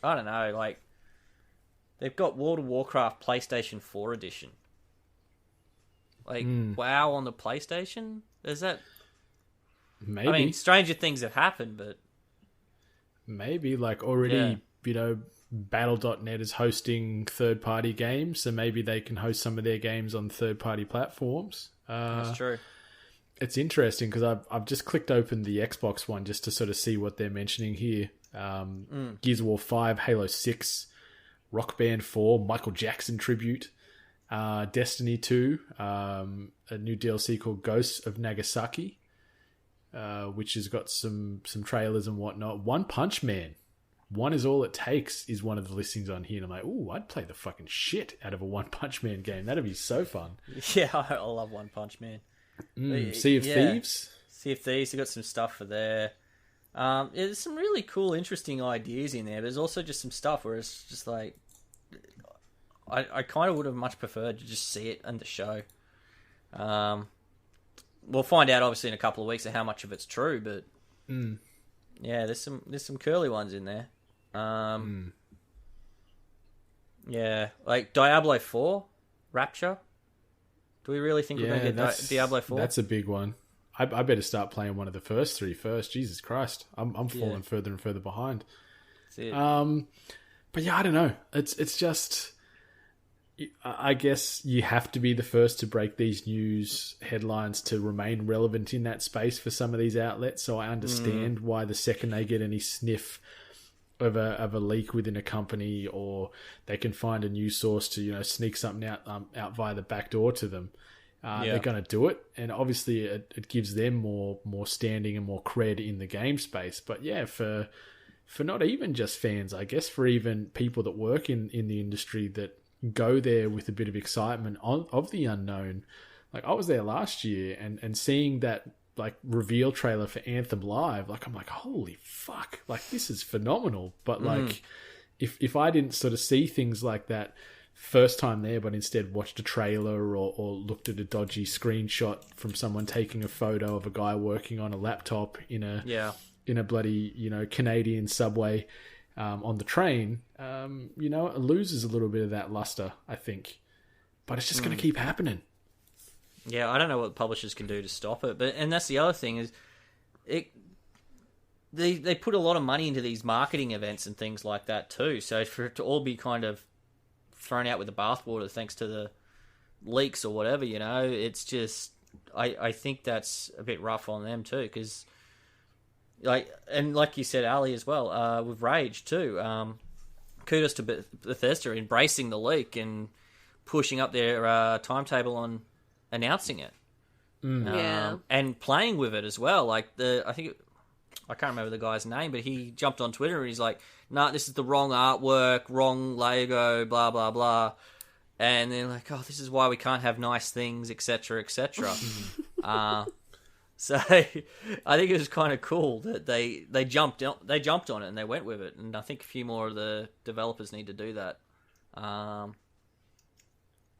I don't know, like, they've got World of Warcraft PlayStation 4 edition. Like, WoW on the PlayStation? Is that... Maybe. I mean, stranger things have happened, but... Maybe, like, already, Battle.net is hosting third-party games, so maybe they can host some of their games on third-party platforms. That's true. It's interesting, because I've just clicked open the Xbox one just to sort of see what they're mentioning here. Gears of War 5, Halo 6, Rock Band 4, Michael Jackson tribute, Destiny 2, a new DLC called Ghosts of Nagasaki, which has got some trailers and whatnot. One Punch Man, One Is All It Takes is one of the listings on here, and I'm like, ooh, I'd play the fucking shit out of a One Punch Man game. That'd be so fun. Yeah, I love One Punch Man. Sea of Thieves? Sea of Thieves, they've got some stuff for there. There's some really cool, interesting ideas in there, but there's also just some stuff where it's just like... I kind of would have much preferred to just see it in the show. We'll find out, obviously, in a couple of weeks of how much of it's true, but... Yeah, there's some curly ones in there. Yeah, like Diablo 4, Rapture. Do we really think we're going to get Diablo 4? That's a big one. I better start playing one of the first three first. Jesus Christ, I'm falling further and further behind. That's it. But yeah, I don't know. It's just, I guess you have to be the first to break these news headlines to remain relevant in that space for some of these outlets. So I understand why the second they get any sniff of a leak within a company, or they can find a news source to sneak something out via the back door to them, they're going to do it. And obviously it gives them more standing and more cred in the game space. But yeah, for not even just fans, I guess for even people that work in the industry that go there with a bit of excitement of the unknown. Like, I was there last year and seeing that like reveal trailer for Anthem Live, like I'm like, holy fuck, like this is phenomenal. But like if I didn't sort of see things like that first time there, but instead watched a trailer or looked at a dodgy screenshot from someone taking a photo of a guy working on a laptop in a bloody Canadian subway on the train, it loses a little bit of that luster, I think. But it's just going to keep happening. Yeah, I don't know what publishers can do to stop it, and that's the other thing is, they put a lot of money into these marketing events and things like that too. So for it to all be kind of thrown out with the bathwater thanks to the leaks or whatever, it's just I think that's a bit rough on them too, because like you said, Ali, as well, with Rage too. Kudos to Bethesda embracing the leak and pushing up their timetable on announcing it, and playing with it as well. Like I can't remember the guy's name, but he jumped on Twitter and he's like, "Nah, this is the wrong artwork, wrong logo, blah blah blah," and they're like, "Oh, this is why we can't have nice things, etc., etc." So I think it was kind of cool that they jumped on it and they went with it, and I think a few more of the developers need to do that.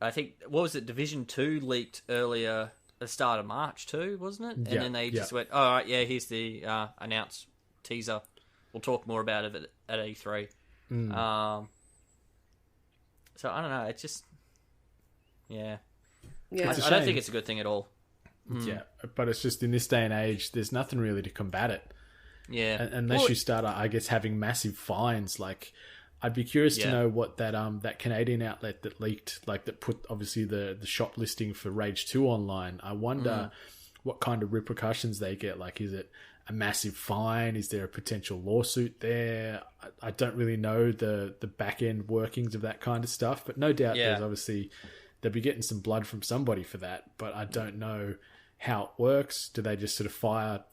I think, what was it, Division 2 leaked earlier at the start of March too, wasn't it? And then they just went, all right, here's the announced teaser. We'll talk more about it at E3. So I don't know, it's just, I don't think it's a good thing at all. Yeah, but it's just in this day and age, there's nothing really to combat it. Yeah. Unless you start, I guess, having massive fines. Like, I'd be curious to know what that Canadian outlet that leaked, like that put obviously the shop listing for Rage 2 online. I wonder what kind of repercussions they get. Like, is it a massive fine? Is there a potential lawsuit there? I don't really know the back end workings of that kind of stuff, but no doubt there's obviously they'll be getting some blood from somebody for that. But I don't know how it works. Do they just sort of fire?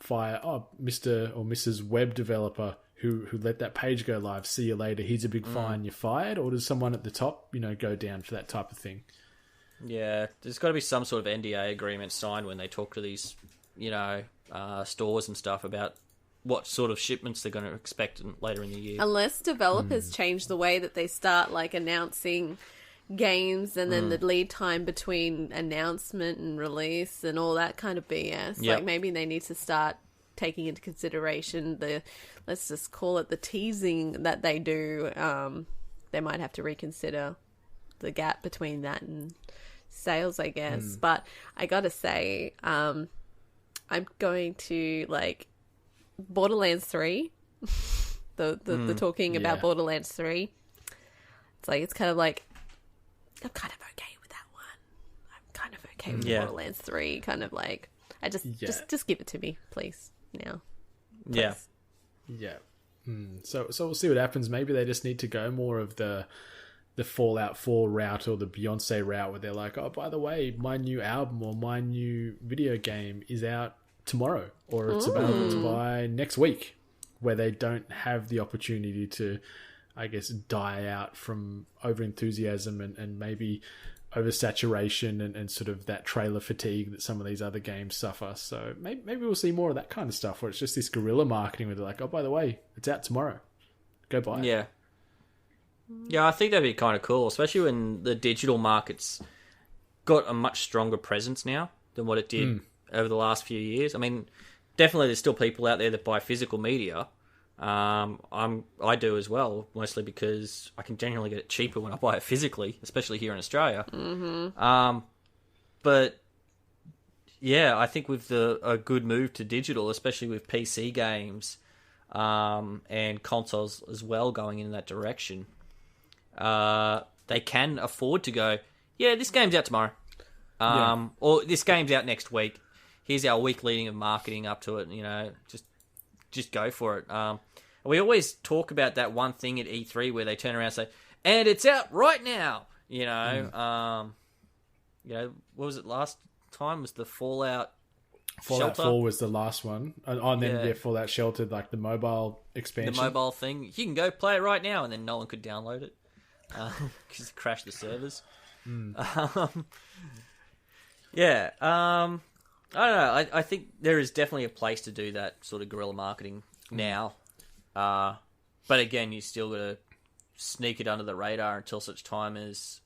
Oh, Mr. or Mrs. Web developer who let that page go live. See you later. Here's a big fine. You're fired. Or does someone at the top, go down for that type of thing? Yeah, there's got to be some sort of NDA agreement signed when they talk to these, stores and stuff about what sort of shipments they're going to expect later in the year. Unless developers change the way that they start, like, announcing games and then the lead time between announcement and release and all that kind of BS. Yep. Like, maybe they need to start taking into consideration let's just call it the teasing that they do. They might have to reconsider the gap between that and sales, I guess. But I gotta say, I'm going to, like, Borderlands 3, the talking about Borderlands 3. It's kind of like, I'm kind of okay with that one. I'm kind of okay with Borderlands 3. Kind of like, just give it to me, please, now. Please. Yeah. So we'll see what happens. Maybe they just need to go more of the Fallout 4 route or the Beyonce route, where they're like, oh, by the way, my new album or my new video game is out tomorrow, or it's available to buy next week, where they don't have the opportunity to, I guess, die out from over-enthusiasm and maybe oversaturation and sort of that trailer fatigue that some of these other games suffer. So maybe we'll see more of that kind of stuff, where it's just this guerrilla marketing where they're like, oh, by the way, it's out tomorrow. Go buy it. Yeah. Yeah, I think that'd be kind of cool, especially when the digital market's got a much stronger presence now than what it did over the last few years. I mean, definitely there's still people out there that buy physical media. I do as well, mostly because I can generally get it cheaper when I buy it physically, especially here in Australia. But yeah, I think with a good move to digital, especially with PC games and consoles as well going in that direction, they can afford to go, yeah, this game's out tomorrow, or this game's out next week. Here's our week leading of marketing up to it. Just go for it. We always talk about that one thing at E3 where they turn around and say, and it's out right now. What was it last time? Was the Fallout Fallout Shelter? 4 was the last one. And then Fallout Shelter, like the mobile expansion. The mobile thing. You can go play it right now, and then no one could download it because it crashed the servers. I don't know. I think there is definitely a place to do that sort of guerrilla marketing now. But again, you still got to sneak it under the radar until such time as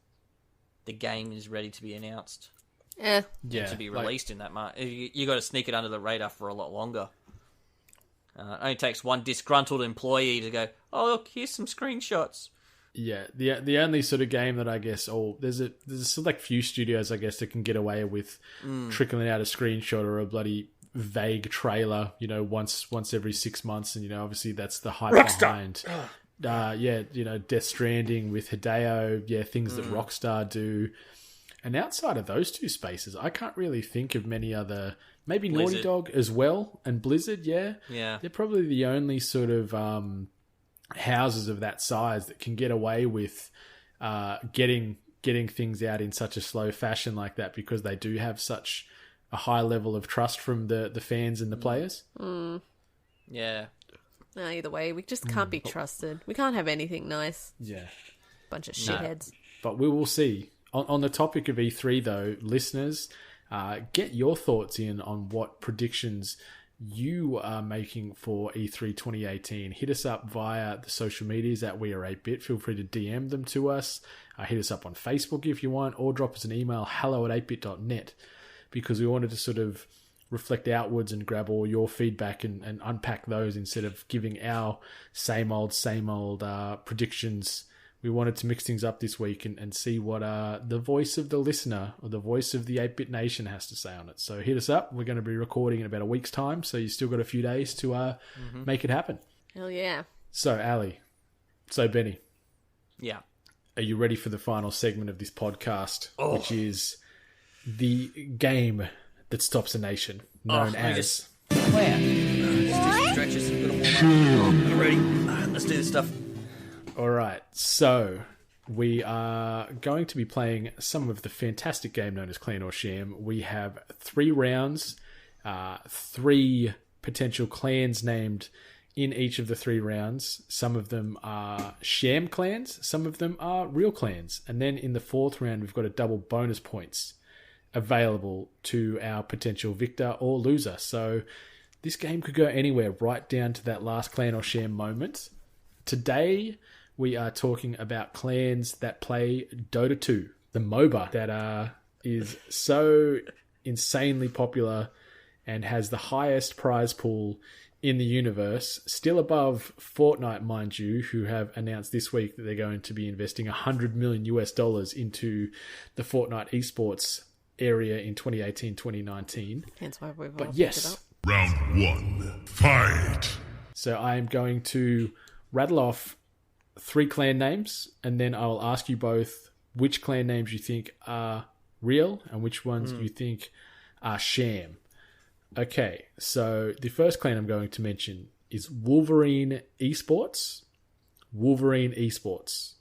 the game is ready to be announced. To be released in that market. You got to sneak it under the radar for a lot longer. It only takes one disgruntled employee to go, oh, look, here's some screenshots. Yeah, the only sort of game that I guess, there's a select few studios, I guess, that can get away with trickling out a screenshot or a bloody vague trailer, once every 6 months, and obviously that's the hype behind. Death Stranding with Hideo, things that Rockstar do. And outside of those two spaces, I can't really think of many other. Maybe Blizzard. Naughty Dog as well, and Blizzard, yeah. They're probably the only sort of houses of that size that can get away with getting things out in such a slow fashion like that, because they do have such a high level of trust from the fans and the players. Yeah. No, either way, we just can't be trusted. We can't have anything nice. Yeah. Bunch of shitheads. But we will see. On the topic of E3, though, listeners, get your thoughts in on what predictions you are making for E3 2018. Hit us up via the social medias at We Are 8-Bit. Feel free to DM them to us. Hit us up on Facebook if you want, or drop us an email, hello@8bit.net, because we wanted to sort of reflect outwards and grab all your feedback and unpack those instead of giving our same old predictions. We wanted to mix things up this week and see what the voice of the listener or the voice of the 8-Bit Nation has to say on it. So hit us up. We're going to be recording in about a week's time, so you still got a few days to make it happen. Hell yeah. So, Ali. So, Benny. Yeah. Are you ready for the final segment of this podcast, which is the game that stops a nation, known as... Just stretches. Gonna warm up. Ready? Let's do this stuff. All right, so we are going to be playing some of the fantastic game known as Clan or Sham. We have 3 rounds, 3 potential clans named in each of the 3 rounds. Some of them are sham clans, some of them are real clans. And then in the 4th round, we've got a double bonus points available to our potential victor or loser. So this game could go anywhere, right down to that last clan or sham moment. Today, we are talking about clans that play Dota 2, the MOBA that is so insanely popular and has the highest prize pool in the universe, still above Fortnite, mind you, who have announced this week that they're going to be investing $100 million into the Fortnite esports area in 2018-2019. Hence why we've all But picked yes, it up. Round 1. Fight. so I am going to rattle off 3 clan names, and then I'll ask you both which clan names you think are real and which ones you think are sham. Okay, so the first clan I'm going to mention is Wolverine Esports. Wolverine Esports.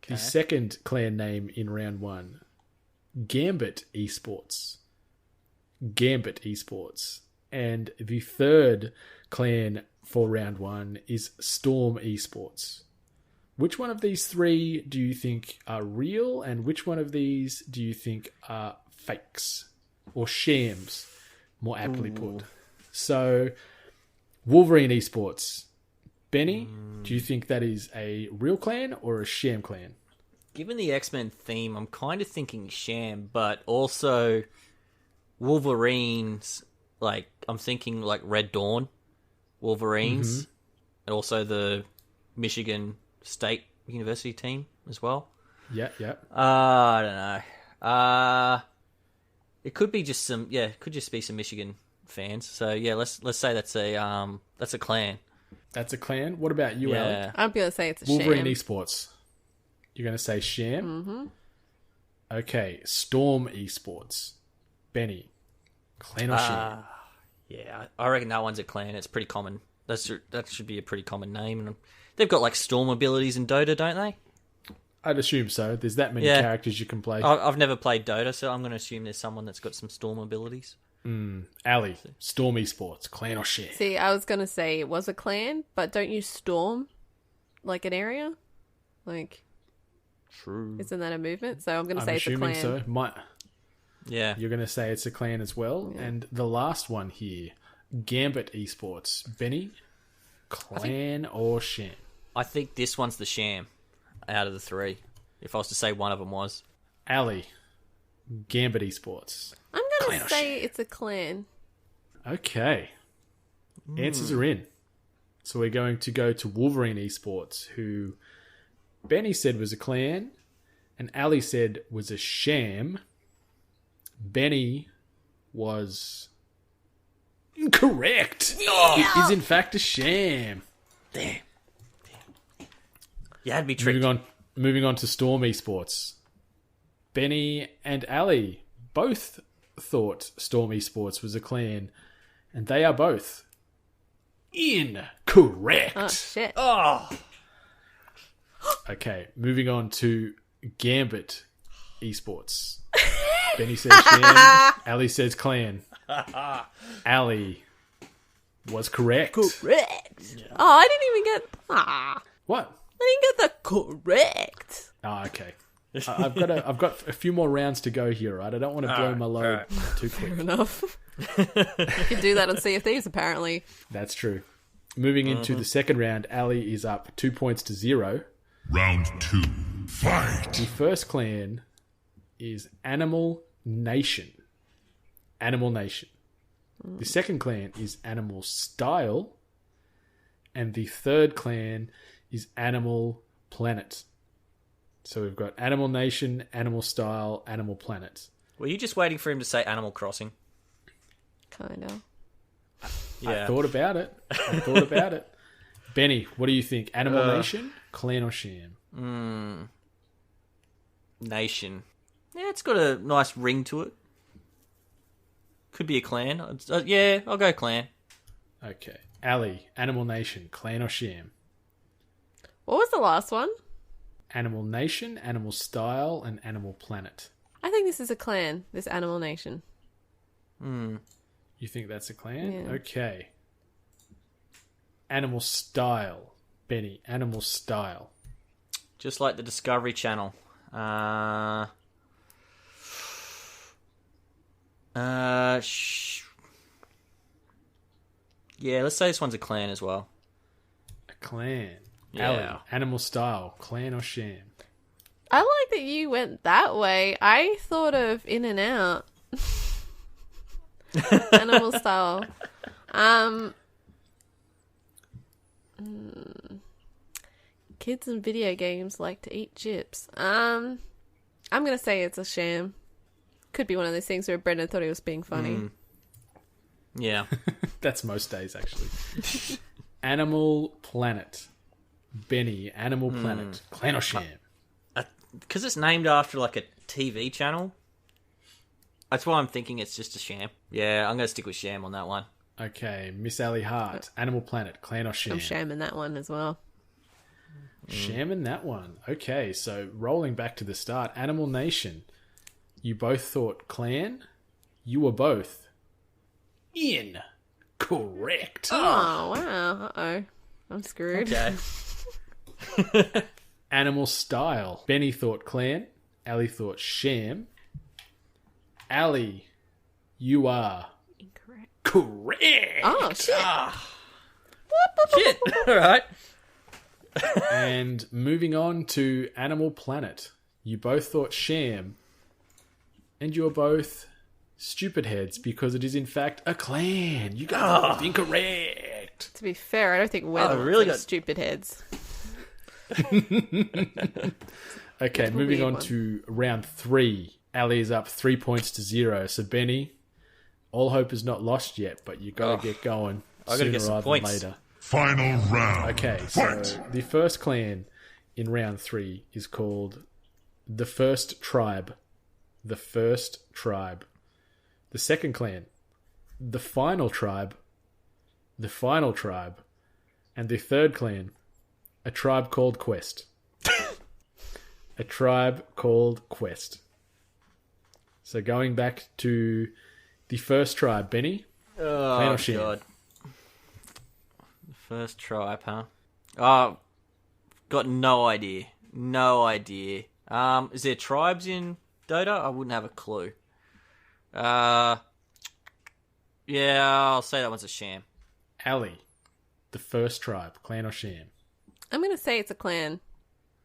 Okay. The second clan name in round 1, Gambit Esports. Gambit Esports. And the third clan for round 1 is Storm Esports. Which one of these 3 do you think are real, and which one of these do you think are fakes or shams, more aptly put? So, Wolverine Esports. Benny, do you think that is a real clan or a sham clan? Given the X-Men theme, I'm kind of thinking sham, but also Wolverines, like, I'm thinking like Red Dawn Wolverines, and also the Michigan State University team as well. Yeah. I don't know. It could be just some, it could just be some Michigan fans. So yeah, let's say that's a clan. That's a clan. What about you, Alec? I'm going to say it's a Wolverine sham. Esports. You're going to say sham? Mm-hmm. Okay, Storm Esports. Benny. Clan or sham? Yeah, I reckon that one's a clan. It's pretty common. That should be a pretty common name. And they've got like storm abilities in Dota, don't they? I'd assume so. There's that many characters you can play. I've never played Dota, so I'm going to assume there's someone that's got some storm abilities. Ali, Storm Esports, clan or sham? See, I was going to say it was a clan, but don't you storm like an area? Like, True. isn't that a movement? So I'm going to say it's a assuming clan. so. Yeah. You're going to say it's a clan as well. Yeah. And the last one here, Gambit Esports. Benny, clan or sham? I think this one's the sham out of the 3. If I was to say one of them was. Ali, Gambit Esports. I'm going to say it's a clan. Okay. Answers are in. So we're going to go to Wolverine Esports, who Benny said was a clan, and Ali said was a sham. Benny was incorrect. It is in fact a sham. Damn. You had me tricked. Moving on to Storm Esports. Benny and Ali both thought Storm Esports was a clan, and they are both incorrect. Oh, shit. Oh. Okay, moving on to Gambit Esports. Benny says sham. Ali says clan. Ali was correct. Correct. Oh, I didn't even get... What? I didn't get the correct. Oh, okay. I've got a few more rounds to go here, right? I don't want to blow my load too quick. Fair enough. You can do that on Sea of Thieves, apparently. That's true. Moving into the second round, Ali is up 2 points to 0. Round 2. Fight. The first clan is Animal Nation. Animal Nation. The second clan is Animal Style. And the third clan is Animal Planet. So we've got Animal Nation, Animal Style, Animal Planet. Were you just waiting for him to say Animal Crossing? Kind of. Yeah. I thought about it. Benny, what do you think? Animal Nation, clan or sham? Nation. Yeah, it's got a nice ring to it. Could be a clan. Yeah, I'll go clan. Okay. Ali, Animal Nation, clan or sham? What was the last one? Animal Nation, Animal Style, and Animal Planet. I think this is a clan, this Animal Nation. You think that's a clan? Yeah. Okay. Animal Style. Benny, Animal Style. Just like the Discovery Channel. Yeah, let's say this one's a clan as well. A clan. Yeah. Ali, Animal Style, clan or sham? I like that you went that way. I thought of In and Out. Animal Style. Kids in video games like to eat chips. I'm gonna say it's a sham. Could be one of those things where Brendan thought he was being funny. Yeah. That's most days, actually. Animal Planet. Benny, Animal Planet, clan or sham? Because it's named after like a TV channel. That's why I'm thinking it's just a sham. Yeah, I'm going to stick with sham on that one. Okay, Miss Ali Hart, Animal Planet, clan or sham? I'm shamming that one as well. Shamming that one. Okay, so rolling back to the start, Animal Nation. You both thought clan. You were both incorrect. Oh, wow. Uh-oh. I'm screwed. Okay. Animal Style. Benny thought clan. Ali thought sham. Ali, you are Incorrect. correct. Oh, shit. Shit. All right. And moving on to Animal Planet. You both thought sham. And you're both stupid heads because it is in fact a clan. You got both incorrect. To be fair, I don't think we're the really really got- stupid heads. Okay, will moving be on one. to round 3. Ali is up 3 points to 0. So Benny, all hope is not lost yet, but you got to get going I gotta sooner get some rather points. than later. Final round. Okay, Fight. so the first clan in round 3 is called the First Tribe. The First Tribe. The second clan, the Final Tribe. The Final Tribe. And the third clan, a tribe called Quest. A tribe called Quest. So going back to the first tribe, Benny. Clan Oh, or sham? God. First tribe, huh? Oh, got no idea. No idea. Is there tribes in Dota? I wouldn't have a clue. Yeah, I'll say that one's a sham. Ali, the first tribe, clan or sham? I'm going to say it's a clan.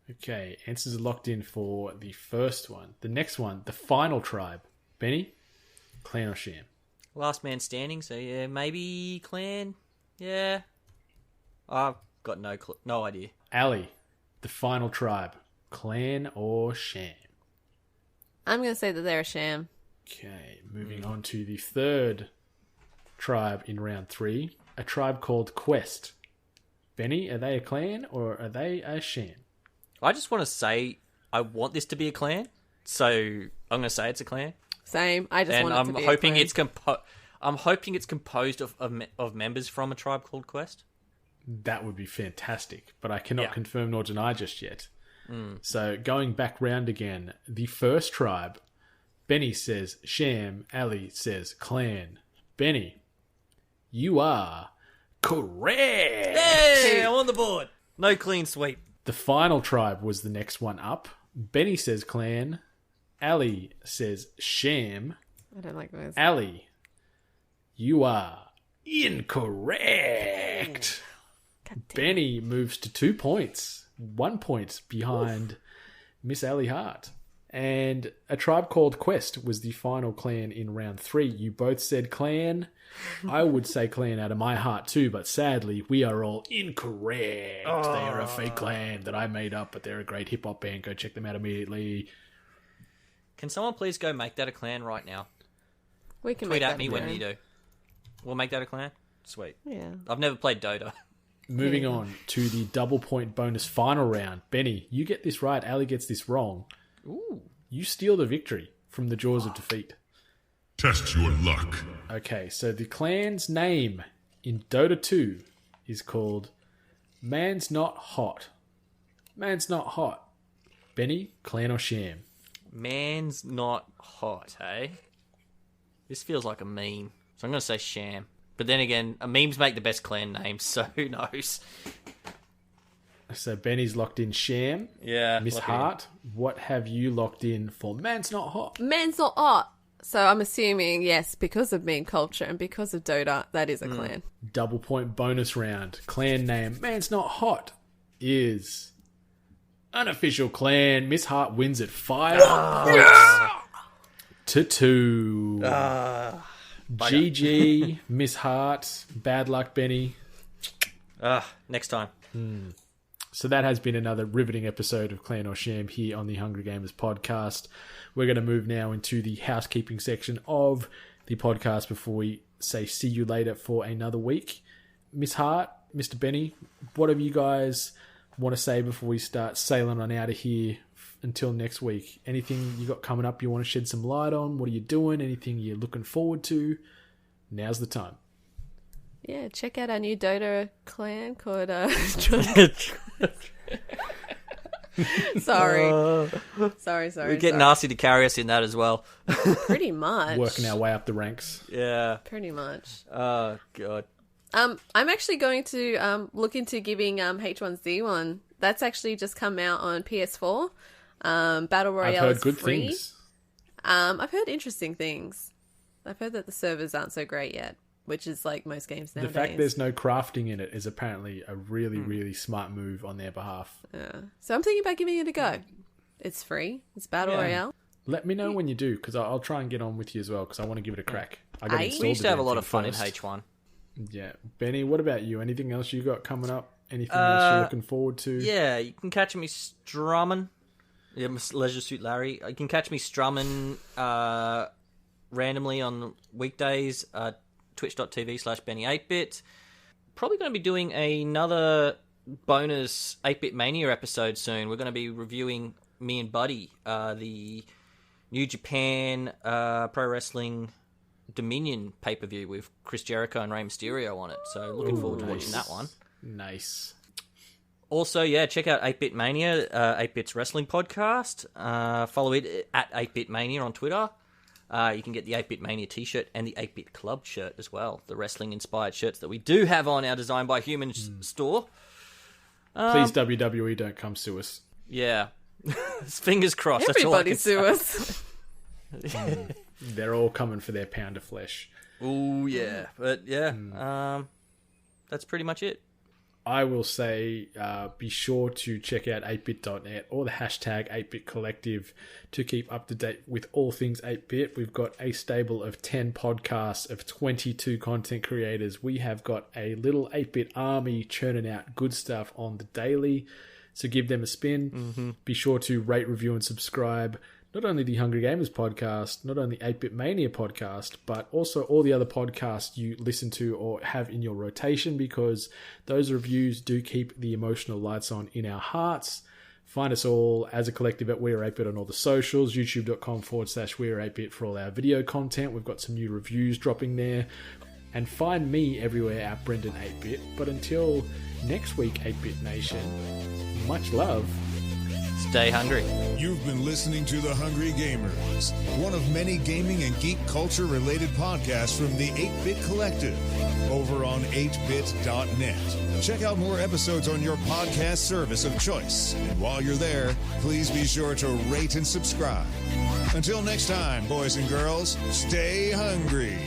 Okay, answers are locked in for the first one. The next one, the final tribe. Benny, clan or sham? Last man standing, so yeah, maybe clan. Yeah. I've got no idea. Ali, the final tribe, clan or sham? I'm going to say that they're a sham. Okay, moving on to the third tribe in round 3, a tribe called Quest. Benny, are they a clan or are they a sham? I just want to say I want this to be a clan, so I'm going to say it's a clan. Same. I just And want it I'm to be hoping a clan. I'm hoping it's composed of members from a tribe called Quest. That would be fantastic, but I cannot Yeah. confirm nor deny just yet. So going back round again, the first tribe, Benny says sham, Ali says clan. Benny, you are correct. Hey, I'm on the board. No clean sweep. The final tribe was the next one up. Benny says clan. Ali says sham. I don't like those. Ali, you are incorrect. Benny moves to 2 points. 1 point behind Miss Ali Hart. And a tribe called Quest was the final clan in round 3. You both said clan. I would say clan out of my heart too, but sadly, we are all incorrect. They are a fake clan that I made up, but they're a great hip-hop band. Go check them out immediately. Can someone please go make that a clan right now? We can Tweet make at that me a when clan. you do. We'll make that a clan? Sweet. Yeah. I've never played Dota. Moving on to the double point bonus final round. Benny, you get this right. Ali gets this wrong. Ooh. You steal the victory from the jaws of defeat. Test your luck. Okay, so the clan's name in Dota 2 is called Man's Not Hot. Man's Not Hot. Benny, clan or sham? Man's not hot, hey? This feels like a meme. So I'm going to say sham. But then again, memes make the best clan names, so who knows? So Benny's locked in sham. Yeah. Miss Hart, what have you locked in for Man's Not Hot? Man's Not Hot. So I'm assuming, yes, because of meme culture and because of Dota, that is a clan. Double point bonus round. Clan name Man's Not Hot is unofficial clan. Miss Hart wins at 5 points to 2. GG, Miss Hart. Bad luck, Benny. Next time. So that has been another riveting episode of Clan or Sham here on the Hungry Gamers podcast. We're going to move now into the housekeeping section of the podcast before we say see you later for another week. Miss Hart, Mr. Benny, what have you guys want to say before we start sailing on out of here until next week? Anything you got coming up you want to shed some light on? What are you doing? Anything you're looking forward to? Now's the time. Yeah, check out our new Dota clan called... Sorry. We get nasty to carry us in that as well. Pretty much. Working our way up the ranks. Yeah. Pretty much. Oh, God. I'm actually going to look into giving H1Z1. That's actually just come out on PS4. Battle Royale I've heard is good free. things. I've heard interesting things. I've heard that the servers aren't so great yet, which is like most games nowadays. The fact there's no crafting in it is apparently a really, really smart move on their behalf. Yeah. So I'm thinking about giving it a go. It's free. It's Battle Royale. Let me know when you do, because I'll try and get on with you as well, because I want to give it a crack. We used to have a lot of fun in H1. Yeah. Benny, what about you? Anything else you got coming up? Anything else you're looking forward to? Yeah, you can catch me strumming. Yeah, Leisure Suit Larry. You can catch me strumming randomly on weekdays, twitch.tv/Benny8bit. Probably going to be doing another bonus 8-Bit Mania episode soon. We're going to be reviewing, me and Buddy, the New Japan Pro Wrestling Dominion pay-per-view with Chris Jericho and Rey Mysterio on it. So looking forward to watching that one. Nice. Also, yeah, check out 8-Bit Mania, 8-Bit's wrestling podcast. Follow it at 8-Bit Mania on Twitter. You can get the 8-Bit Mania t-shirt and the 8-Bit Club shirt as well. The wrestling-inspired shirts that we do have on our Designed by Humans store. Please, WWE, don't come sue us. Yeah. Fingers crossed. Everybody sue us. They're all coming for their pound of flesh. Oh, yeah. But, yeah, that's pretty much it. I will say be sure to check out 8bit.net or the hashtag 8bit collective to keep up to date with all things 8bit. We've got a stable of 10 podcasts of 22 content creators. We have got a little 8bit army churning out good stuff on the daily. So give them a spin. Be sure to rate, review, and subscribe. Not only the Hungry Gamers podcast, not only 8-Bit Mania podcast, but also all the other podcasts you listen to or have in your rotation, because those reviews do keep the emotional lights on in our hearts. Find us all as a collective at We Are 8-Bit on all the socials, youtube.com/We Are 8-Bit for all our video content. We've got some new reviews dropping there. And find me everywhere at Brendan 8-Bit. But until next week, 8-Bit Nation, much love. Stay hungry. You've been listening to The Hungry Gamers, one of many gaming and geek culture related podcasts from the 8-Bit Collective over on 8bit.net. Check out more episodes on your podcast service of choice. And while you're there, please be sure to rate and subscribe. Until next time, boys and girls, stay hungry.